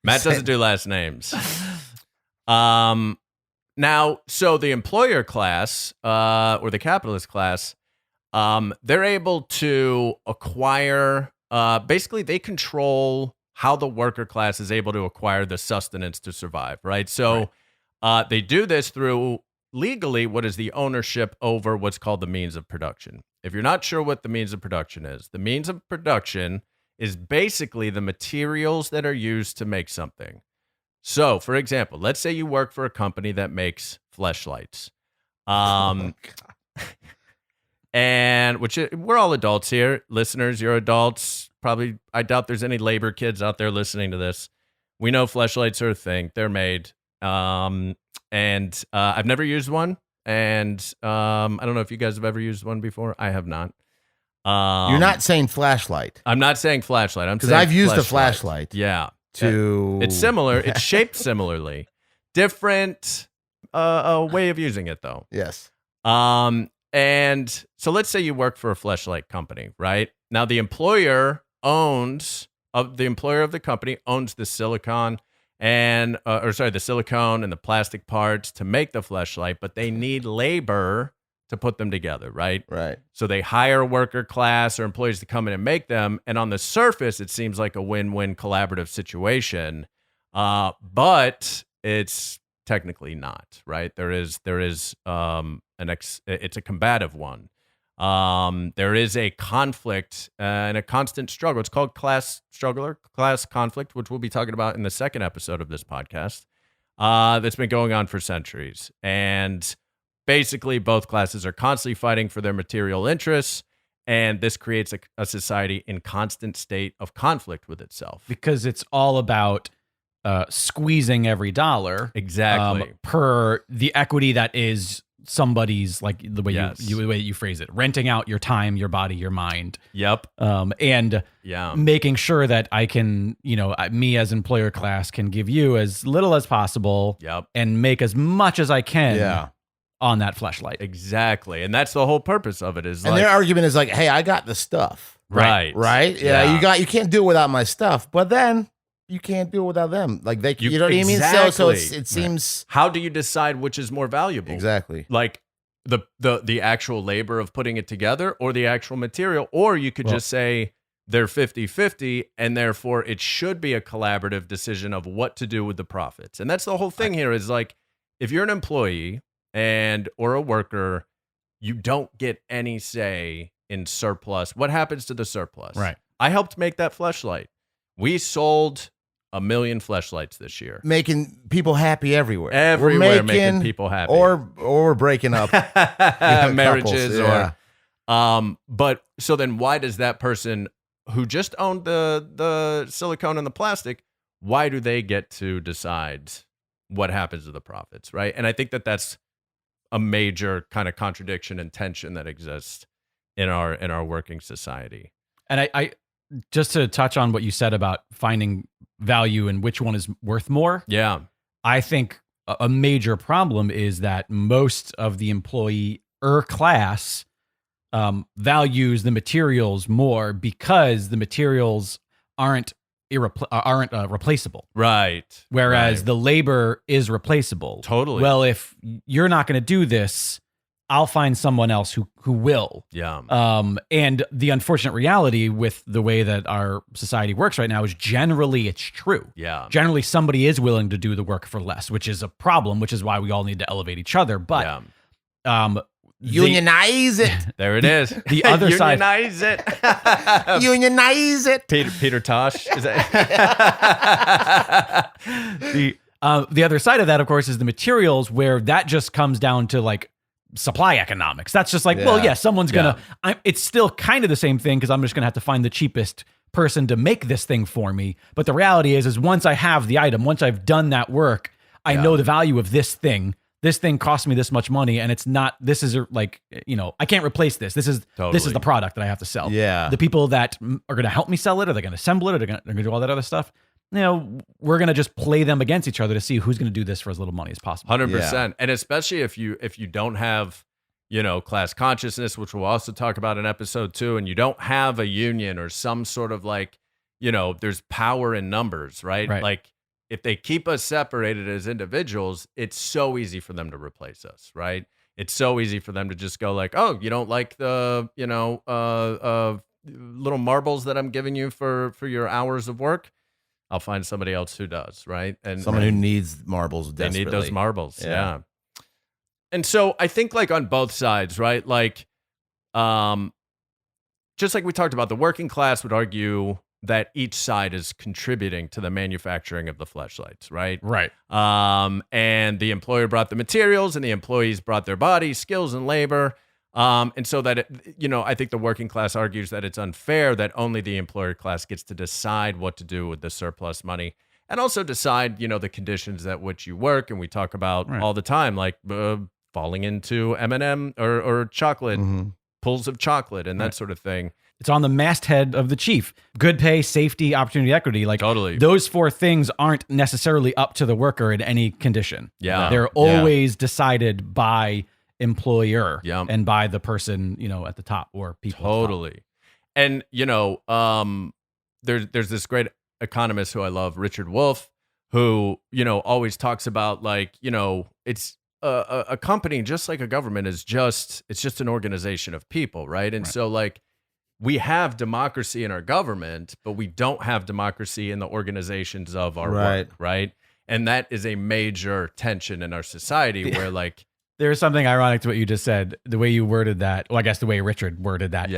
Matt doesn't do last names. Now, so the employer class, or the capitalist class, they're able to acquire, basically they control how the worker class is able to acquire the sustenance to survive, right? So they do this through legally what is the ownership over what's called the means of production. If you're not sure what the means of production is, the means of production is basically the materials that are used to make something. So, for example, let's say you work for a company that makes fleshlights. And we're all adults here. Listeners, you're adults. Probably, I doubt there's any labor kids out there listening to this. We know fleshlights are a thing. They're made. And I've never used one. And I don't know if you guys have ever used one before. I have not. You're not saying flashlight. I'm not saying flashlight. I'm because saying I've used a fleshlight. flashlight. Yeah. It's similar. It's shaped similarly. Different way of using it, though. Yes. And so let's say you work for a fleshlight company, right? Now the employer of the company owns the silicone and the silicone and the plastic parts to make the fleshlight, but they need labor to put them together, right? Right. So they hire a worker class or employees to come in and make them. And on the surface, it seems like a win-win collaborative situation, but it's technically not, right? It's a combative one. There is a conflict and a constant struggle. It's called class struggle or class conflict, which we'll be talking about in the second episode of this podcast. That's been going on for centuries. And basically, both classes are constantly fighting for their material interests, and this creates a society in constant state of conflict with itself. Because it's all about squeezing every dollar. Exactly. Per the equity that is somebody's, like the way the way you phrase it, renting out your time, your body, your mind. Yep. And making sure that I can, me as employer class can give you as little as possible. Yep. And make as much as I can. Yeah. On that fleshlight. Exactly. And that's the whole purpose of it and their argument is like, hey, I got the stuff. Right. Right? Yeah. You can't do it without my stuff, but then you can't do it without them. Like you know what I mean? Exactly. So it seems. How do you decide which is more valuable? Exactly. Like the actual labor of putting it together or the actual material, or you could just say they're 50-50 and therefore it should be a collaborative decision of what to do with the profits. And that's the whole thing here is like, if you're an employee or a worker, you don't get any say in surplus. What happens to the surplus? Right. I helped make that fleshlight. We sold 1 million fleshlights this year. Making people happy everywhere. Everywhere making people happy. Or we're breaking up marriages couples, but so then why does that person who just owned the silicone and the plastic, why do they get to decide what happens to the profits, right? And I think that's a major kind of contradiction and tension that exists in our working society. And I just to touch on what you said about finding value and which one is worth more. Yeah. I think a major problem is that most of the employer class values the materials more because the materials aren't replaceable. Right. Whereas the labor is replaceable. Totally. Well, if you're not going to do this, I'll find someone else who will. Yeah. And the unfortunate reality with the way that our society works right now is generally it's true. Yeah. Generally somebody is willing to do the work for less, which is a problem, which is why we all need to elevate each other. But unionize it. There it is. The other side. Unionize it. Unionize it. Peter Tosh. Is that? The other side of that, of course, is the materials, where that just comes down to like supply economics. That's just like, well, yeah, someone's gonna. It's still kind of the same thing, because I'm just gonna have to find the cheapest person to make this thing for me. But the reality is once I have the item, once I've done that work, I know the value of this thing. This thing cost me this much money, and it's not. This is like, I can't replace this. This is the product that I have to sell. Yeah. The people that are going to help me sell it, or they're going to assemble it, or they're going to do all that other stuff. We're going to just play them against each other to see who's going to do this for as little money as possible. 100%. And especially if you don't have, class consciousness, which we'll also talk about in episode 2, and you don't have a union or some sort of like, there's power in numbers, right? Like if they keep us separated as individuals, it's so easy for them to replace us, right? It's so easy for them to just go like, oh, you don't like the, little marbles that I'm giving you for your hours of work? I'll find somebody else who does, right? And someone who needs marbles desperately. They need those marbles, yeah. And so I think like on both sides, right? Like, just like we talked about, the working class would argue that each side is contributing to the manufacturing of the fleshlights, right? Right. And the employer brought the materials, and the employees brought their bodies, skills, and labor. And so that, I think the working class argues that it's unfair that only the employer class gets to decide what to do with the surplus money, and also decide, the conditions at which you work. And we talk about all the time, like falling into M&M or chocolate, pulls of chocolate and that sort of thing. It's on the masthead of the chief. Good pay, safety, opportunity, equity. Like totally. Those 4 things aren't necessarily up to the worker in any condition. Yeah. They're always decided by employer and by the person, at the top, or people. Totally. And, there's this great economist who I love, Richard Wolff, who, always talks about like, it's a company, just like a government, it's just an organization of people, right? And so like we have democracy in our government, but we don't have democracy in the organizations of our work, right? And that is a major tension in our society where like, there's something ironic to what you just said, the way you worded that. Well, I guess the way Richard worded that.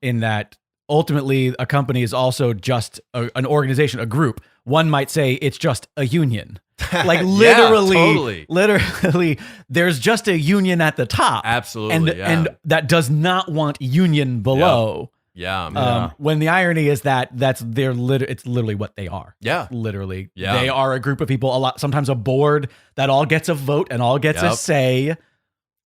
In that ultimately a company is also just an organization, a group. One might say it's just a union. Like literally, literally, there's just a union at the top. Absolutely. And that does not want union below. When the irony is that it's literally what they are. Literally. They are a group of people, sometimes a board that all gets a vote and all gets a say.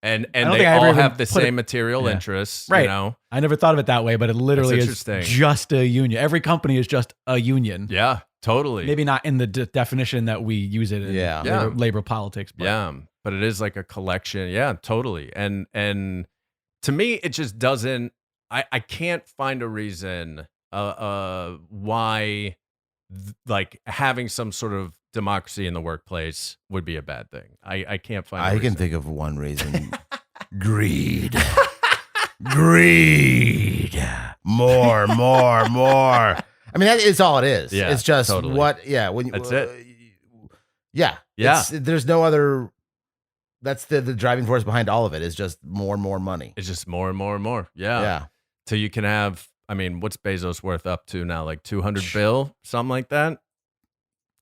And they all have the same material interests, right? I never thought of it that way, but it literally is just a union. Every company is just a union. Yeah, totally. Maybe not in the definition that we use it in labor politics. But. But it is like a collection. Yeah, totally. And to me, it just doesn't. I can't find a reason why like having some sort of democracy in the workplace would be a bad thing. I can't find. I can think of one reason: greed. Greed. More. I mean, that is all it is. Yeah, it's just totally. That's it. Yeah. There's no other. That's the driving force behind all of it. Is just more and more money. It's just more and more and more. Yeah. So you can have. I mean, what's Bezos worth up to now? Like 200 bill, something like that.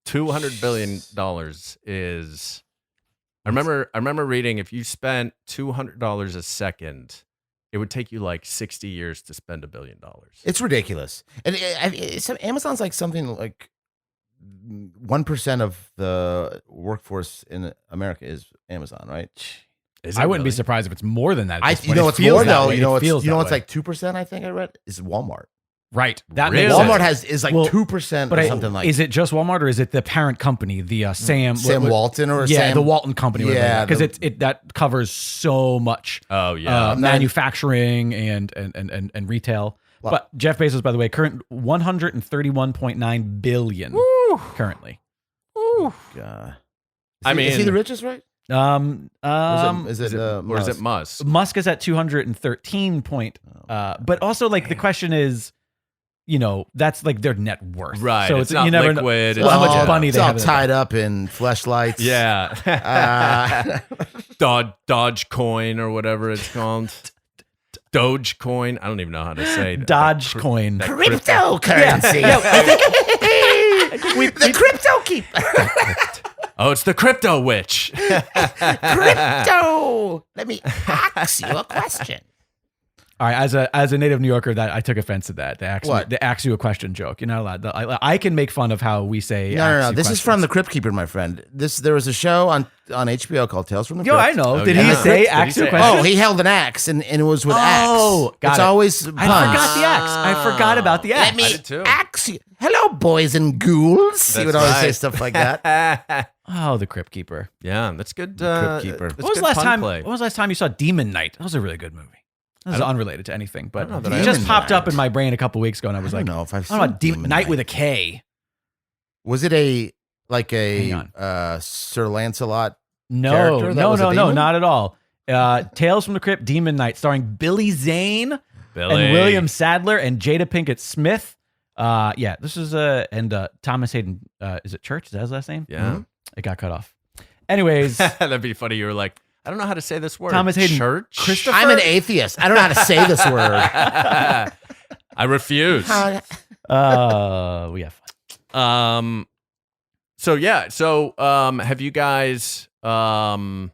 $200 billion is. I remember reading if you spent $200 a second, it would take you like 60 years to spend $1 billion. It's ridiculous. And Amazon's like something like 1% of the workforce in America is Amazon, right? I wouldn't be surprised if it's more than that. It's more though. It's like 2%. I think I read is Walmart. Right. That really? Walmart is like 2% or something like. Is it just Walmart or is it the parent company, the Sam Walton or the Walton company? Because that covers so much. Oh yeah, manufacturing and retail. Well, but Jeff Bezos, by the way, current 131.9 billion currently. Ooh. God. Is he the richest, right? Is it Musk? Musk is at 213 but also like the question is, that's like their net worth, right? So it's not liquid. How much money they have tied up in fleshlights. Yeah, Dogecoin or whatever it's called. Dogecoin. I don't even know how to say Dogecoin. Cryptocurrency. Yeah. The crypto keeper. Oh, it's the crypto witch. Crypto. Let me ask you a question. All right, as a native New Yorker, that I took offense to that. The ask you a question joke. You're not allowed. I can make fun of how we say. No. This is from the Crypt Keeper, my friend. There was a show on HBO called Tales from the Crypt. I know. Oh, Did yeah. he say ask you a question? Oh, he held an axe, and it was with axe. Oh, got it's it. always puns. I forgot the axe. I forgot about the axe. Let I me did too. axe you. Hello, boys and ghouls. He That's would always say right. stuff like that. Oh, the Crypt Keeper. Yeah, that's good. Crypt Keeper. that's When was good the last pun time? play. When was the last time you saw Demon Knight? That was a really good movie. This is unrelated to anything, but I don't know that it I just Demon popped up Knight. in my brain a couple weeks ago, and I was I like, don't know if I've I don't know seen about Demon Knight with a K. Was it like Hang a Sir Lancelot? No, Character that was a no, demon? not at all. Tales from the Crypt, Demon Knight, starring Billy Zane Billy. and William Sadler and Jada Pinkett Smith. Yeah, this is and Thomas Hayden. Is it Church? Is that his last name? Yeah. It got cut off. Anyways, That'd be funny. You were like, I don't know how to say this word. Thomas Hayden. Church? Christopher. I'm an atheist. I don't know how to say this word. I refuse. We have fun. So yeah. So have you guys have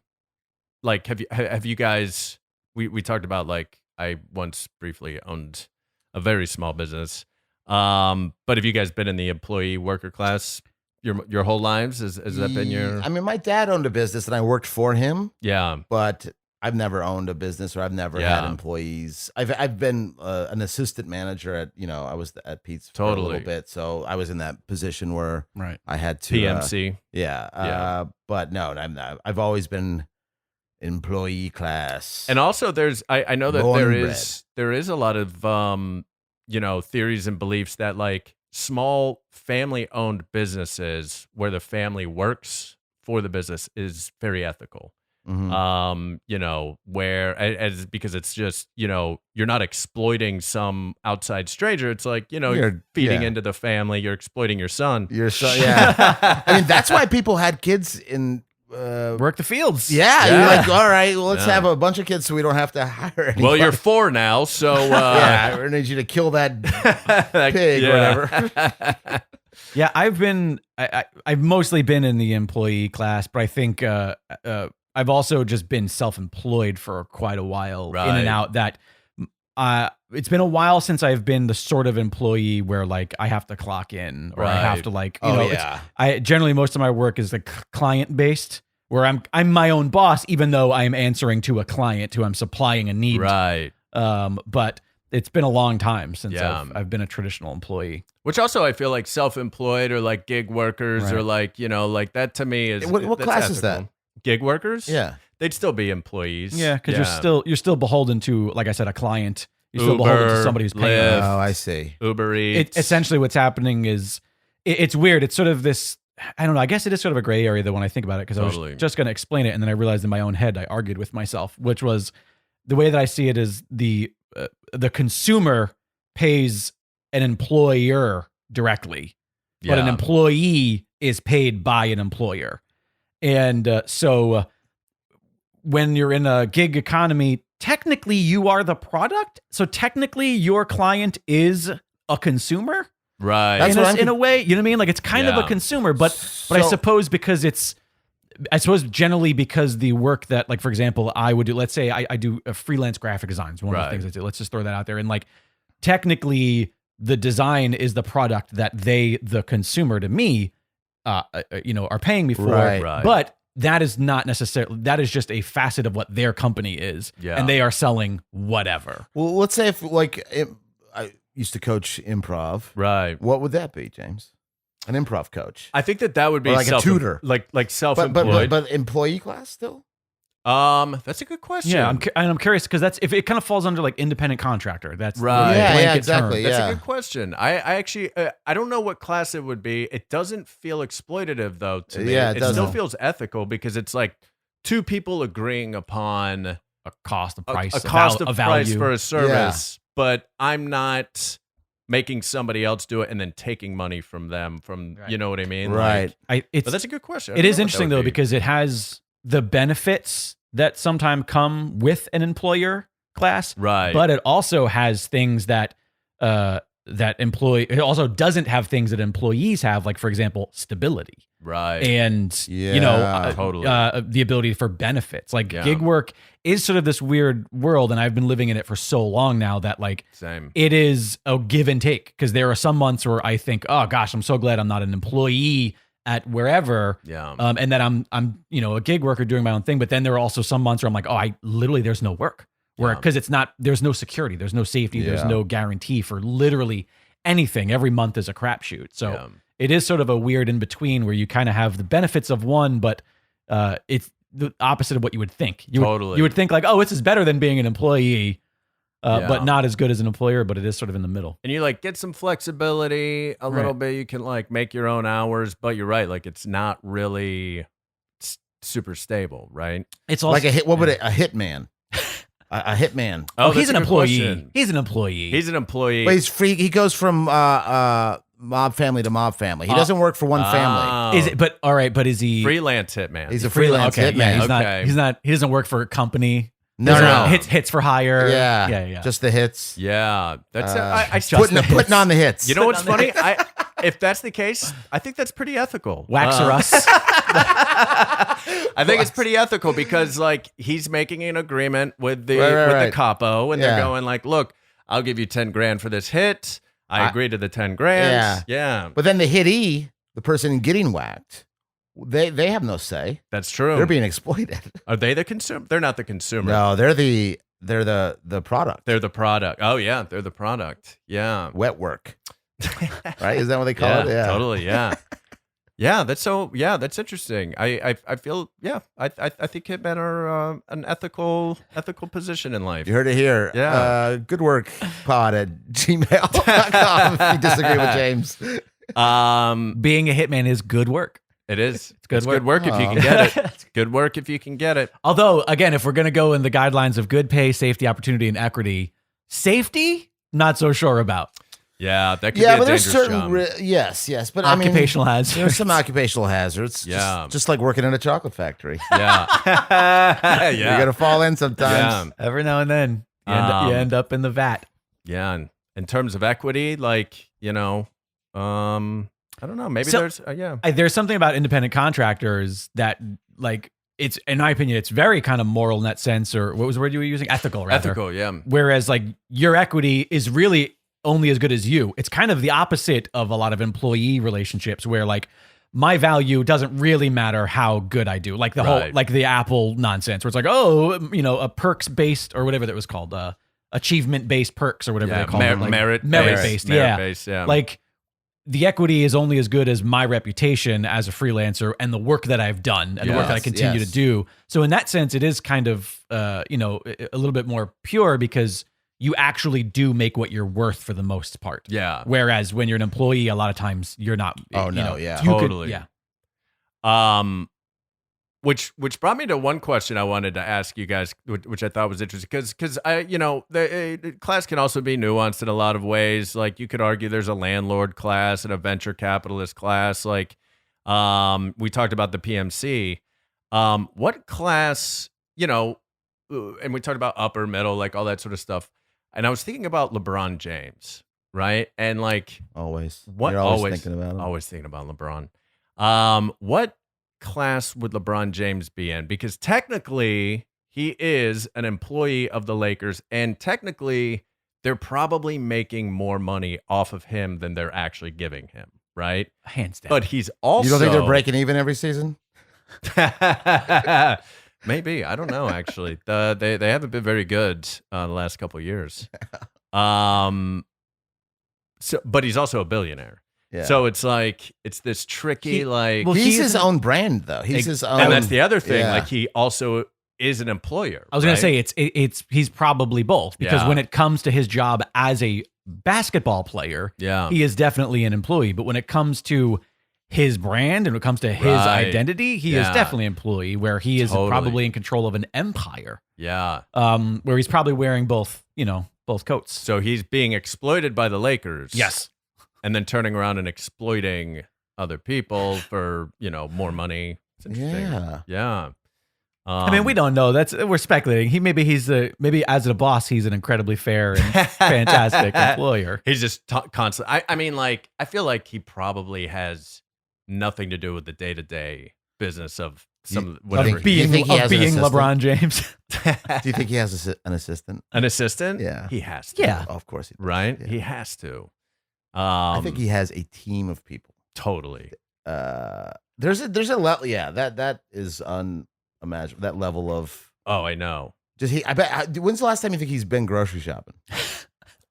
you guys we talked about, like, I once briefly owned a very small business. But have you guys been in the employee worker class your whole lives? Has that been your I mean, my dad owned a business and I worked for him, Yeah. but I've never owned a business or I've never Yeah. had employees. I've been an assistant manager at, I was at Pete's for a Totally. little bit. So I was in that position where Right. I had to PMC. yeah. But no, I'm not. I've always been employee class. And also there's I know that Born there is a lot of theories and beliefs that, like, small family owned businesses where the family works for the business is very ethical. Mhm. Because it's just, you're not exploiting some outside stranger. It's like, You're- feeding yeah. into the family, you're exploiting your son. You're so yeah. I mean, that's why people had kids in. Work the fields. Yeah, Yeah. you're like, all right, well, let's Yeah. have a bunch of kids so we don't have to hire anyone. Well, you're 4 now, so yeah, I need you to kill that pig or whatever. Yeah, I've mostly been in the employee class, but I think I've also just been self-employed for quite a while, in Right. and out. That it's been a while since I've been the sort of employee where, like, I have to clock in or I have Right. to, like, Yeah. I generally, most of my work is like client based, where I'm my own boss, even though I'm answering to a client who I'm supplying a need. Right. But it's been a long time since Yeah. I've been a traditional employee. Which also, I feel like self-employed or like gig workers Right. or like, like that to me is What that's class is ethical. that? Gig workers? Yeah. They'd still be employees. Yeah, because you're still beholden to, like I said, a client. You're still Uber, beholden to somebody who's paying. Lyft. you. Oh, I see. Uber Eats. Essentially, what's happening is it's weird. It's sort of this. I don't know. I guess it is sort of a gray area though when I think about it, because I Totally. was just going to explain it, and then I realized in my own head I argued with myself, which was the way that I see it is the consumer pays an employer directly, but an employee is paid by an employer, and so when you're in a gig economy, technically you are the product. So technically your client is a consumer. Right. That's what I'm In a way, you know what I mean? Like, it's kind of a Yeah. consumer, but I So- suppose generally because the work that, like, for example, I would do, let's say I do a freelance graphic design. It's one of Right. the things I do. Let's just throw that out there. And, like, technically the design is the product that they, the consumer, to me, are paying me for. Right. Right. But that is not necessarily, that is just a facet of what their company is. Yeah. And they are selling whatever. Well, let's say if I used to coach improv. Right. What would that be, James? An improv coach. I think that would be Or like a tutor. like But self-employed. but employee class still? That's a good question. Yeah, I'm curious because that's if it kind of falls under like independent contractor. That's Right. the Yeah, blanket exactly. term. That's Yeah. a good question. I actually I don't know what class it would be. It doesn't feel exploitative though to me. Yeah, it still doesn't. feels ethical because it's like two people agreeing upon A cost, a price, a cost of a price value. for a service, but I'm not making somebody else do it and then taking money from them Right. you know what I mean? Right. Like, but that's a good question. I It don't is know what that interesting would though be. because it has the benefits that sometimes come with an employer class, Right. but it also has things that it also doesn't have things that employees have, like, for example, stability. Right. And Yeah, totally. the ability for benefits. Like Yeah. gig work is sort of this weird world, and I've been living in it for so long now that like Same. it is a give and take, because there are some months where I think, oh gosh, I'm so glad I'm not an employee at wherever, Yeah. and that I'm a gig worker doing my own thing. But then there are also some months where I'm like, oh, I literally there's no work, because there's no security, there's no safety, there's Yeah. no guarantee for literally anything. Every month is a crapshoot. So Yeah. it is sort of a weird in between where you kind of have the benefits of one, but it's the opposite of what you would think. You would think like, oh, this is better than being an employee, but not as good as an employer. But it is sort of in the middle. And you like get some flexibility a little bit. You can like make your own hours, but you're right. Like it's not really super stable, right? It's also like a hit. What would a hitman? A hitman. Oh, he's that's an a good employee. question. He's an employee. He's an employee. But he's free. He goes from mob family to mob family. He doesn't work for one family. Is it? But all right. But is he freelance hitman? He's a freelance okay, hitman. yeah, he's Okay. not. He's not. He doesn't work for a company. No. Hits for hire. Yeah, yeah. Just the hits. Yeah, that's I Putting on the hits. You know what's funny? If that's the case, I think that's pretty ethical. Wax or us. I think it's pretty ethical because like he's making an agreement with the Right. the capo, and they're Yeah. going like, "Look, I'll give you 10 grand for this hit. I agree to the 10 grand." Yeah, But then the hittee, the person getting whacked, they have no say. that's true. They're being exploited. Are they the consumer? They're not the consumer. No, they're the product. They're the product. Oh yeah, they're the product. Yeah. Wet work. Right? Is that what they call it? Yeah. Totally. Yeah. Yeah, that's interesting. I feel I think hitmen are an ethical position in life. You heard it here. Yeah. Good work pod at gmail.com if you disagree with James. Being a hitman is good work. It is. It's good good work if you can get it. It's good work if you can get it. Although, again, if we're going to go in the guidelines of good pay, safety, opportunity, and equity, safety, not so sure about. Yeah, that could be Yeah, a but there's dangerous certain job. yes, but Occupational I mean, hazards. there's some occupational hazards. Yeah. just like working in a chocolate factory. Yeah. You're Yeah. gonna fall in sometimes. Every now and then, you end up in the vat. Yeah. And in terms of equity, like, I don't know. Maybe So- there's There's something about independent contractors that, like, it's, in my opinion, it's very kind of moral in that sense, or what was the word you were using? Ethical, rather. ethical, yeah. Whereas, like, your equity is really only as good as you. It's kind of the opposite of a lot of employee relationships where, like, my value doesn't really matter how good I do. Like the whole, Right. like the Apple nonsense where it's like, oh, a perks based or whatever that was called, achievement based perks or whatever Yeah, they call it. Like, merit based. Yeah. Merit-based, yeah. Like, the equity is only as good as my reputation as a freelancer and the work that I've done and the work that I Yes, continue yes. to do. So in that sense, it is kind of, a little bit more pure because you actually do make what you're worth for the most part. Yeah. Whereas when you're an employee, a lot of times you're not. Oh, no, yeah. you could- Totally. yeah. Which brought me to one question I wanted to ask you guys, which I thought was interesting, because the class can also be nuanced in a lot of ways. Like you could argue there's a landlord class and a venture capitalist class. Like we talked about the PMC. What class, and we talked about upper, middle, like all that sort of stuff. And I was thinking about LeBron James, right? And like Always. what You're always thinking about him. Always thinking about LeBron. What class would LeBron James be in? Because technically he is an employee of the Lakers, and technically they're probably making more money off of him than they're actually giving him, right? Hands down. But he's also You don't think they're breaking even every season? Maybe, I don't know. Actually, they haven't been very good the last couple of years. So, but he's also a billionaire. Yeah. So it's like it's this tricky like. well, he's he his isn't- own brand, though. He's his own. and that's the other thing. yeah. Like he also is an employer. I was going right? to say it's he's probably both because Yeah. when it comes to his job as a basketball player, Yeah. he is definitely an employee. But when it comes to his brand and when it comes to his Right. identity, he is Yeah. definitely an employee where he is Totally. probably in control of an empire. Yeah. Where he's probably wearing both coats. So he's being exploited by the Lakers. Yes. And then turning around and exploiting other people for, more money. It's interesting. Yeah. Yeah. I mean, we don't know. We're speculating. Maybe as a boss, he's an incredibly fair and fantastic employer. He's just constantly. I mean, like, I feel like he probably has nothing to do with the day-to-day business of some You whatever. think he has an assistant? LeBron James. Do you think he has an assistant? An assistant? Yeah. He has to. Yeah. Oh, of course he does. Right? Yeah. He has to. I think he has a team of people. Totally. There's a level. Yeah, that is unimaginable. That level of Oh, I know. I bet. When's the last time you think he's been grocery shopping?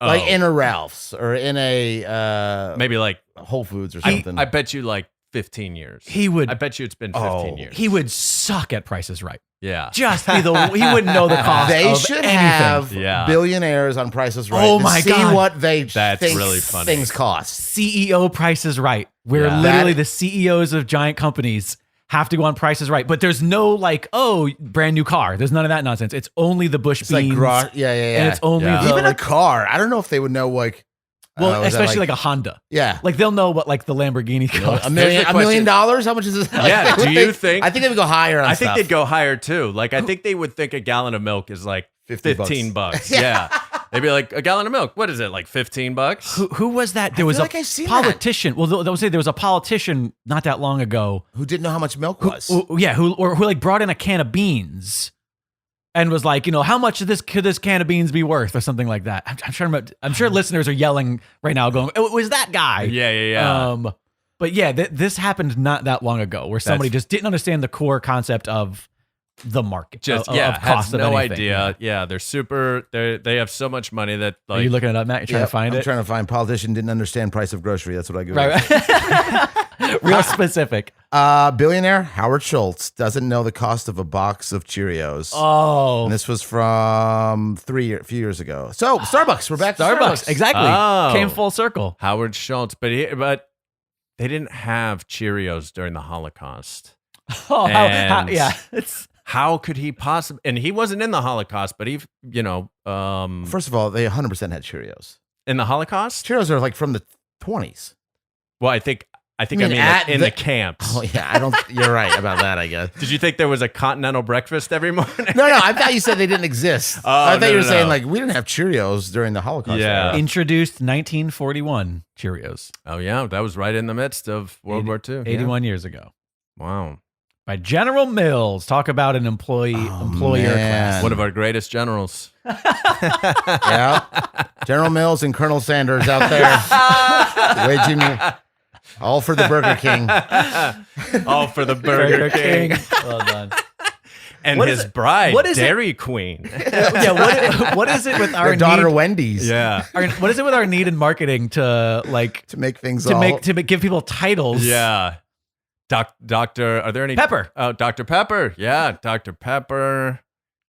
Oh, Like in a Ralph's or in a maybe like Whole Foods or something. I bet you like 15 years. He would. I bet you it's been 15 years. He would suck at Prices Right. Yeah. Just be the. He wouldn't know the cost. They of should anything. have Yeah. billionaires on Prices Right. Oh to my see God. what they That's think really funny. things cost. CEO Prices Right, where Yeah. literally the CEOs of giant companies have to go on Prices Right, but there's no like, oh, brand new car. There's none of that nonsense. It's only the Bush It's like beans, yeah. and it's only Yeah. the, Even like, a car. I don't know if they would know like. well, is that especially like a Honda. yeah. Like they'll know what like the Lamborghini costs. $1 million. Here's the $1 million? How much is this? Yeah, do you think- I think they would go higher on I think stuff. they'd go higher too. Like I think they would think a gallon of milk is like 15 bucks. Yeah. They'd be like, a gallon of milk, what is it? Like 15 bucks? Who was that? There was feel a like I've seen politician. Well, they'll say there was a politician not that long ago. Who didn't know how much milk was? Who like brought in a can of beans and was like, how much of this could this can of beans be worth or something like that. I'm trying to remember. I'm sure listeners are yelling right now going, oh, it was that guy. Yeah. But yeah, this happened not that long ago where somebody just didn't understand the core concept of the market. Just of has cost of no anything. idea. Yeah, they're super. They have so much money that Are like you looking it up, Matt? You're trying to find I'm it? trying to find politician didn't understand price of grocery. That's what I go. Right. Real specific. Billionaire Howard Schultz doesn't know the cost of a box of Cheerios. Oh, And this was from a few years ago. So Starbucks, we're back to Starbucks. Exactly. Oh. Came full circle. Howard Schultz, but they didn't have Cheerios during the Holocaust. Oh, And- yeah. It's How could he possibly? And he wasn't in the Holocaust, but First of all, they 100% had Cheerios. in the Holocaust. Cheerios are like from the 20s. Well, I think I mean, mean at like in the- the camps. Oh yeah, I don't. You're right about that. I guess. Did you think there was a continental breakfast every morning? No, I thought you said they didn't exist. Oh, I thought no, you were no, saying no. like we didn't have Cheerios during the Holocaust. Yeah. era. introduced 1941 Cheerios. Oh yeah, that was right in the midst of World War II. 81 years ago. Wow, By General Mills. Talk about an employer man. class. one of our greatest generals. Yeah. General Mills and Colonel Sanders out there waging all for the Burger King. All for the Burger King. Well done. And What his is it- bride, what is it- Dairy Queen. Yeah, what is it with our Their daughter need, Wendy's. Yeah, what is it with our need in marketing to like To make things to all make give people titles? yeah. Doctor, are there any Pepper. Oh, Dr. Pepper. Yeah, Dr. Pepper,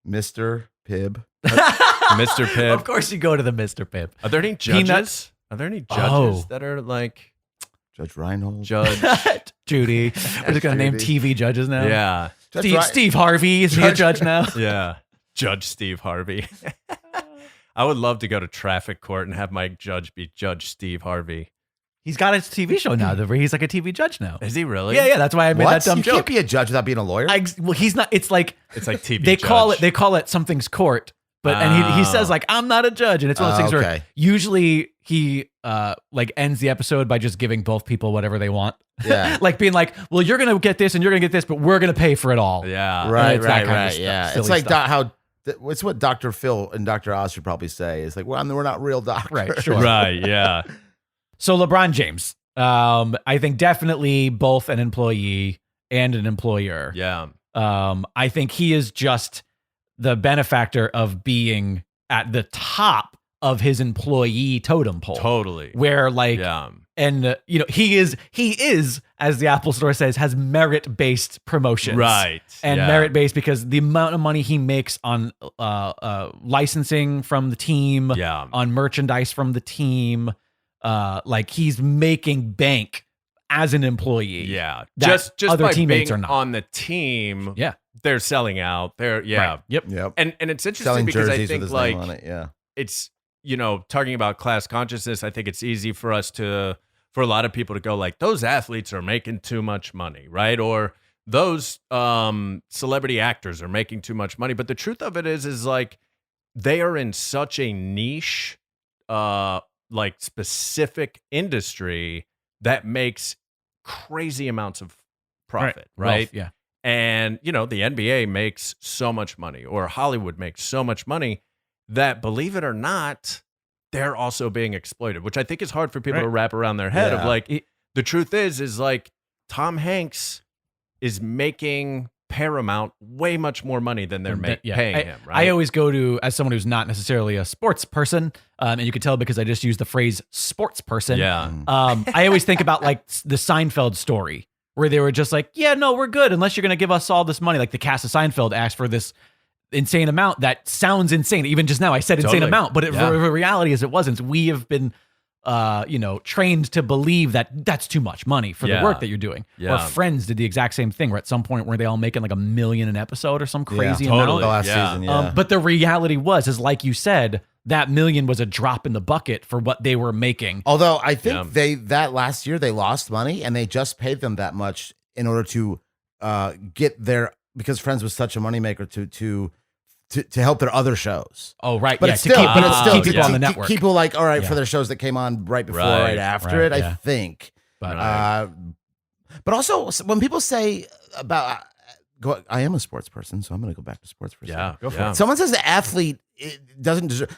Mr. Pibb. Mr. Pibb. Of course you go to the Mr. Pibb. Are there any Peanut- judges? Are there any judges Oh. that are like Judge Reinhold. judge? Judy. We're just gonna name Judy. TV judges now. Yeah, Steve, Steve Harvey is he a judge now? yeah. Judge Steve Harvey. I would love to go to traffic court and have my judge be Judge Steve Harvey. He's got a TV show now where he's like a TV judge now. Is he really? Yeah, that's why I made What? that dumb You can't joke. be a judge without being a lawyer. Well, he's not. It's like It's like TV. they judge. call it something's court, but and he Oh. says like I'm not a judge, and it's one of those things where Okay. usually he like ends the episode by just giving both people whatever they want. Yeah. Like being like, well, you're gonna get this and you're gonna get this, but we're gonna pay for it all. Yeah. Right, it's that right, kind of right. stuff, Yeah. silly It's like stuff. it's what Dr. Phil and Dr. Oz should probably say. It's like, well, we're not real doctors. Right, sure. Right. Yeah. So LeBron James, I think definitely both an employee and an employer. Yeah. I think he is just the benefactor of being at the top of his employee totem pole. Totally. Where like, Yeah. and he is, as the Apple Store says, has merit-based promotions. Right. And yeah. merit-based because the amount of money he makes on licensing from the team, Yeah. on merchandise from the team, like he's making bank as an employee. Yeah. that Just other by teammates being are not. on the team, Yeah. they're selling out. They're Right. Yep. Yep. And it's interesting Selling because I jerseys with think his like name on it. Yeah. it's talking about class consciousness, I think it's easy for a lot of people to go like, those athletes are making too much money, right? Or those celebrity actors are making too much money. But the truth of it is like they are in such a niche like specific industry that makes crazy amounts of profit, Wealth, right? yeah. And, the NBA makes so much money, or Hollywood makes so much money that, believe it or not, they're also being exploited, which I think is hard for people to wrap around their head of like, the truth is like Tom Hanks is making Paramount way much more money than they're paying him, right? I always go to, as someone who's not necessarily a sports person, and you can tell because I just used the phrase sports person. Yeah. I always think about like the Seinfeld story where they were just like, yeah, no, we're good unless you're going to give us all this money. Like the cast of Seinfeld asked for this insane amount that sounds insane. Even just now I said insane amount, but the reality is it wasn't. We have been trained to believe that that's too much money for the work that you're doing. Or Friends did the exact same thing where at some point were they all making like $1 million an episode or some crazy amount. The last season, But the reality is like you said, that $1 million was a drop in the bucket for what they were making. Although I think that last year they lost money and they just paid them that much in order to get their, because Friends was such a moneymaker to help their other shows. Oh, right. But it's still people on the network. People like, all right, for their shows that came on right before, right after it, I think. But also when people say about, I am a sports person, so I'm going to go back to sports for a second. Go for it. Someone says the athlete doesn't deserve,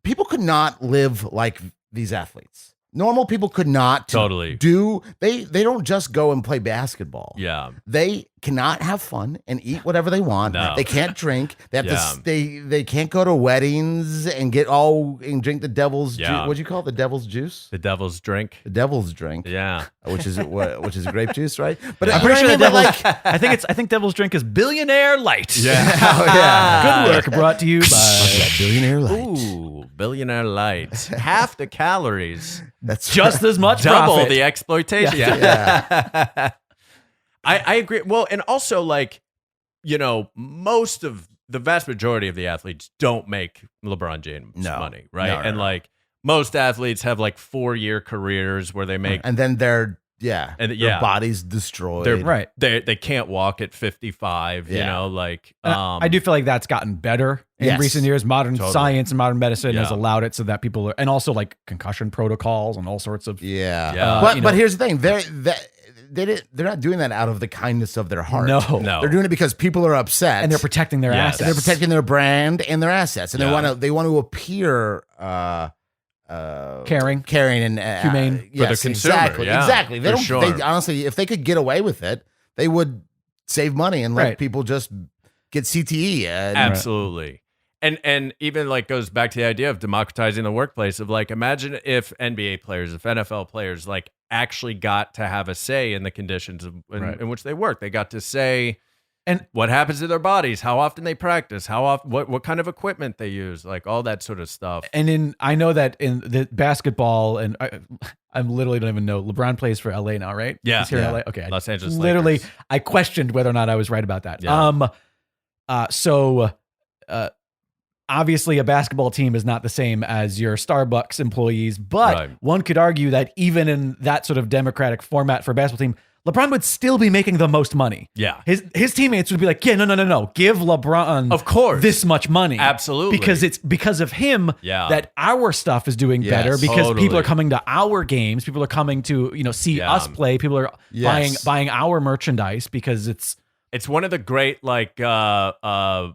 people could not live like these athletes. Normal people could not do. They don't just go and play basketball. Yeah, they cannot have fun and eat whatever they want. No. They can't drink. They have to. They can't go to weddings and drink the devil's. What'd you call it? The devil's juice. The devil's drink. The devil's drink. Yeah, which is grape juice, right? But I'm pretty sure the devil's. I think devil's drink is Billionaire Light. Yeah, Good work. Brought to you by Billionaire Light. Ooh, Billionaire Light. Half the calories. That's just as much double profit. the exploitation. Yeah. I agree. Well, and also like, most of the vast majority of the athletes don't make LeBron James money, right? No. Like most athletes have like 4-year careers where they make, and then their bodies destroyed. They can't walk at 55. I do feel like that's gotten better in recent years. Modern science and modern medicine has allowed it so that people are, and also like concussion protocols and all sorts of But here's the thing: they're not doing that out of the kindness of their heart. No. They're doing it because people are upset and they're protecting their assets. They're protecting their brand and their assets, and they want to appear caring and humane for the consumer. Exactly. They don't. They honestly, if they could get away with it, they would save money and let people just get CTE. Absolutely. And even like goes back to the idea of democratizing the workplace of like, imagine if NBA players, if NFL players like actually got to have a say in the conditions in which they work. They got to say and what happens to their bodies, how often they practice, how often, what kind of equipment they use, like all that sort of stuff. And I know that in the basketball, and I literally don't even know. LeBron plays for LA now, right? Yeah. He's here in LA. Okay. Los Angeles literally, Lakers. I questioned whether or not I was right about that. Yeah. Obviously, a basketball team is not the same as your Starbucks employees, but one could argue that even in that sort of democratic format for a basketball team, LeBron would still be making the most money. Yeah. His teammates would be like, no. Give LeBron, of course, this much money. Absolutely. Because it's because of him that our stuff is doing better, because people are coming to our games. People are coming to, see us play. People are buying our merchandise because it's one of the great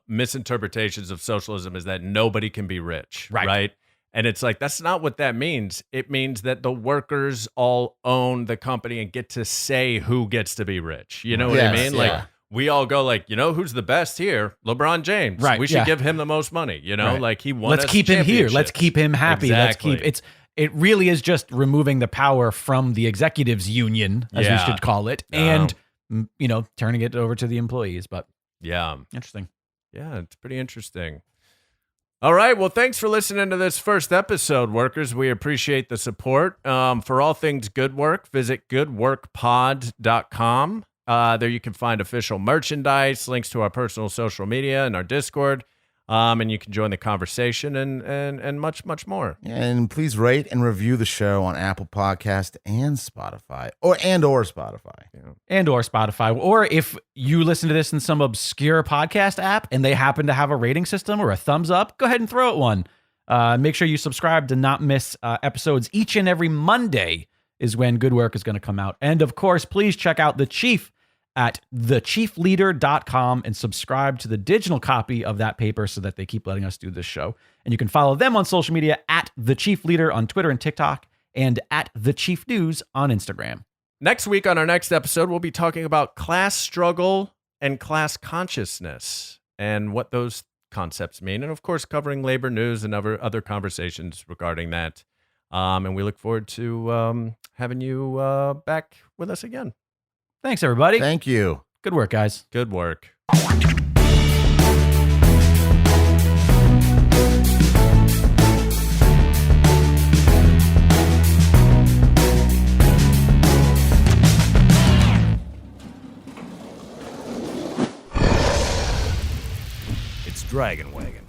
misinterpretations of socialism is that nobody can be rich, right? And it's like, that's not what that means. It means that the workers all own the company and get to say who gets to be rich. You know what I mean? Like we all go like, who's the best here? LeBron James. Right. We should give him the most money. Like he won. Let's keep him here. Let's keep him happy. Exactly. It really is just removing the power from the executives union, as we should call it, and turning it over to the employees. But interesting. Yeah, it's pretty interesting. All right. Well, thanks for listening to this first episode, workers. We appreciate the support. For all things Good Work, visit goodworkpod.com. There you can find official merchandise, links to our personal social media and our Discord. And you can join the conversation and much, much more. And please rate and review the show on Apple Podcast and Spotify, or Spotify. And or Spotify. Or if you listen to this in some obscure podcast app and they happen to have a rating system or a thumbs up, go ahead and throw it one. Make sure you subscribe to not miss episodes each and every Monday is when good work is going to come out. And of course, please check out The Chief at thechiefleader.com and subscribe to the digital copy of that paper so that they keep letting us do this show. And you can follow them on social media at The Chief Leader on Twitter and TikTok and at The Chief News on Instagram. Next week on our next episode, we'll be talking about class struggle and class consciousness and what those concepts mean. And of course, covering labor news and other conversations regarding that. And we look forward to having you back with us again. Thanks, everybody. Thank you. Good work, guys. Good work. It's Dragon Wagon.